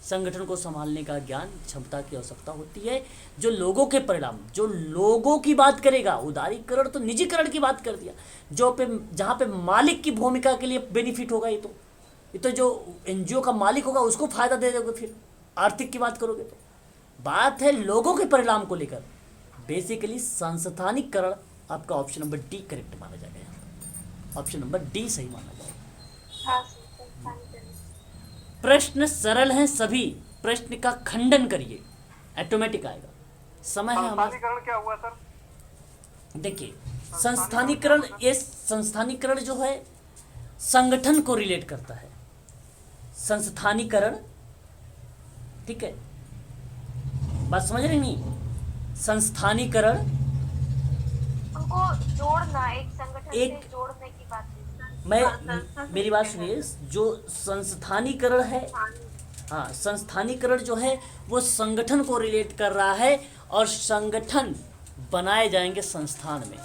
संगठन को संभालने का ज्ञान, क्षमता की आवश्यकता होती है, जो लोगों के परिणाम, जो लोगों की बात करेगा। उदारीकरण तो निजीकरण की बात कर दिया, जहाँ पे मालिक की भूमिका के लिए बेनिफिट होगा। ये तो जो एनजीओ का मालिक होगा उसको फायदा दे दोगे। फिर आर्थिक की बात करोगे तो बात है लोगों के परिणाम को लेकर। बेसिकली संस्थानीकरण आपका ऑप्शन नंबर डी करेक्ट माना जाएगा। यहाँ ऑप्शन नंबर डी सही माना जाएगा। हाँ सर, संस्थानीकरण। प्रश्न सरल हैं सभी, प्रश्न का खंडन करिए, ऑटोमेटिक आएगा। समय है हमारा। संस्थानीकरण क्या हुआ सर? देखिए, संस्थानीकरण, ये संस्थानीकरण जो है संगठन को रिलेट करता है। संस्थानीकरण, ठीक है, बात समझ रहे नहीं? संस्थानीकरण उनको जोड़ना, एक संगठन एक- से जोड़ने की बात है। मेरी बात सुनिए, जो संस्थानीकरण है, हाँ, संस्थानीकरण जो है वो संगठन को रिलेट कर रहा है, और संगठन बनाए जाएंगे संस्थान में,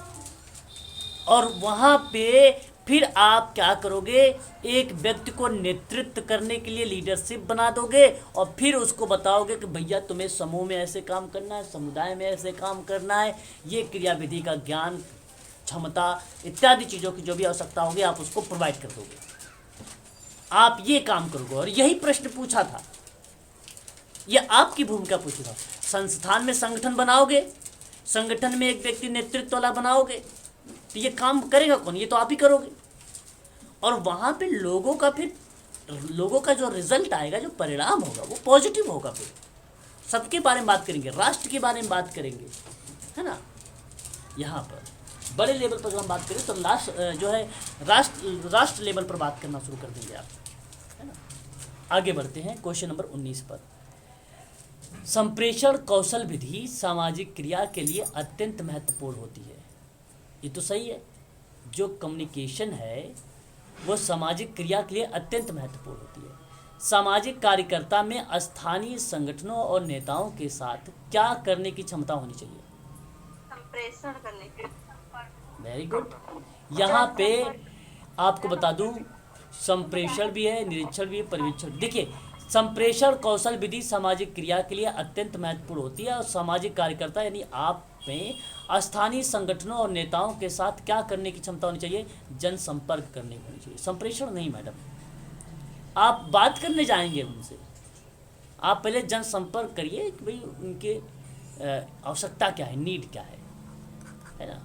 और वहाँ पे फिर आप क्या करोगे, एक व्यक्ति को नेतृत्व करने के लिए लीडरशिप बना दोगे, और फिर उसको बताओगे कि भैया तुम्हें समूह में ऐसे काम करना है, समुदाय में ऐसे काम करना है, ये क्रियाविधि का ज्ञान, क्षमता इत्यादि चीज़ों की जो भी आवश्यकता होगी आप उसको प्रोवाइड कर दोगे। आप ये काम करोगे। और यही प्रश्न पूछा था, ये आपकी भूमिका पूछी था। संस्थान में संगठन बनाओगे, संगठन में एक व्यक्ति नेतृत्व वाला बनाओगे, तो ये काम करेगा कौन? ये तो आप ही करोगे। और वहाँ पे लोगों का जो रिजल्ट आएगा, जो परिणाम होगा, वो पॉजिटिव होगा। फिर सबके बारे में बात करेंगे, राष्ट्र के बारे में बात करेंगे, है ना। यहाँ पर बड़े लेवल पर जब हम बात करें तो जो है राष्ट्र लेवल पर बात करना शुरू कर देंगे आप, है ना। आगे बढ़ते हैं क्वेश्चन नंबर 19 पर। संप्रेषण कौशल विधि सामाजिक क्रिया के लिए अत्यंत महत्वपूर्ण होती है। ये तो सही है, जो कम्युनिकेशन है वो सामाजिक क्रिया के लिए अत्यंत महत्वपूर्ण होती है। सामाजिक कार्यकर्ता में स्थानीय संगठनों और नेताओं के साथ क्या करने की क्षमता होनी चाहिए? संप्रेषण करने के वेरी गुड। यहाँ पे आपको बता दूं, संप्रेषण भी है, निरीक्षण भी है, परिवीक्षण। देखिए, संप्रेषण कौशल विधि सामाजिक क्रिया के लिए अत्यंत महत्वपूर्ण होती है और सामाजिक कार्यकर्ता यानी आप में स्थानीय संगठनों और नेताओं के साथ क्या करने की क्षमता होनी चाहिए? जनसंपर्क करने की होनी चाहिए, संप्रेषण नहीं मैडम। आप बात करने जाएंगे उनसे, आप पहले जनसंपर्क करिए कि भाई उनके आवश्यकता क्या है, नीड क्या है ना।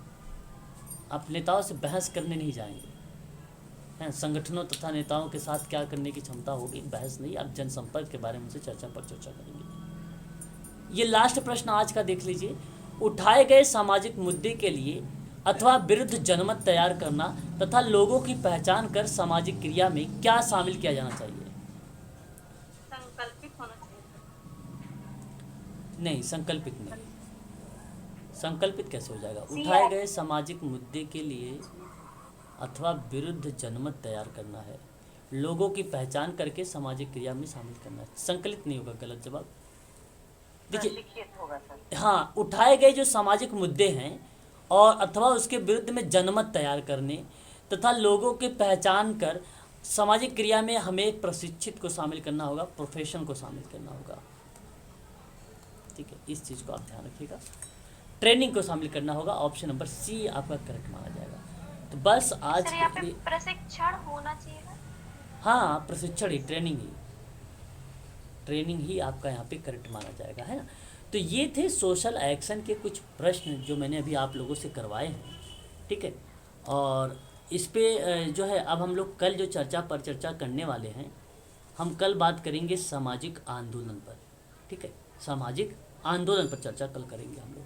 आप नेताओं से बहस करने नहीं जाएंगे, हैं। संगठनों तथा नेताओं के साथ क्या करने की क्षमता होगी, बहस नहीं, आप जनसंपर्क के बारे में उनसे चर्चा करेंगे। ये लास्ट प्रश्न आज का देख लीजिए। उठाए गए सामाजिक मुद्दे के लिए अथवा विरुद्ध जनमत तैयार करना तथा लोगों की पहचान कर सामाजिक क्रिया में क्या शामिल किया जाना चाहिए? संकल्पित होना चाहिए। नहीं, संकल्पित नहीं। संकल्पित कैसे हो जाएगा? उठाए गए सामाजिक मुद्दे के लिए अथवा विरुद्ध जनमत तैयार करना है, लोगों की पहचान करके सामाजिक क्रिया में शामिल करना है। संकलित नहीं होगा, गलत जवाब। देखिए, लिखित होगा सर। हाँ, उठाए गए जो सामाजिक मुद्दे हैं और अथवा उसके विरुद्ध में जनमत तैयार करने तथा लोगों की पहचान कर सामाजिक क्रिया में हमें एक प्रशिक्षित को शामिल करना होगा, प्रोफेशन को शामिल करना होगा। ठीक है, इस चीज़ को आप ध्यान रखिएगा। ट्रेनिंग को शामिल करना होगा, ऑप्शन नंबर सी आपका करेक्ट माना जाएगा। तो बस आज सर यहाँ के पे लिए, प्रशिक्षण होना चाहिए ना? हाँ, प्रशिक्षण ही, ट्रेनिंग ही आपका यहाँ पे करेक्ट माना जाएगा, है ना। तो ये थे सोशल एक्शन के कुछ प्रश्न जो मैंने अभी आप लोगों से करवाए हैं, ठीक है। और इस पे जो है अब हम लोग कल जो चर्चा करने वाले हैं, हम कल बात करेंगे सामाजिक आंदोलन पर, ठीक है। सामाजिक आंदोलन पर चर्चा कल करेंगे हम लोग।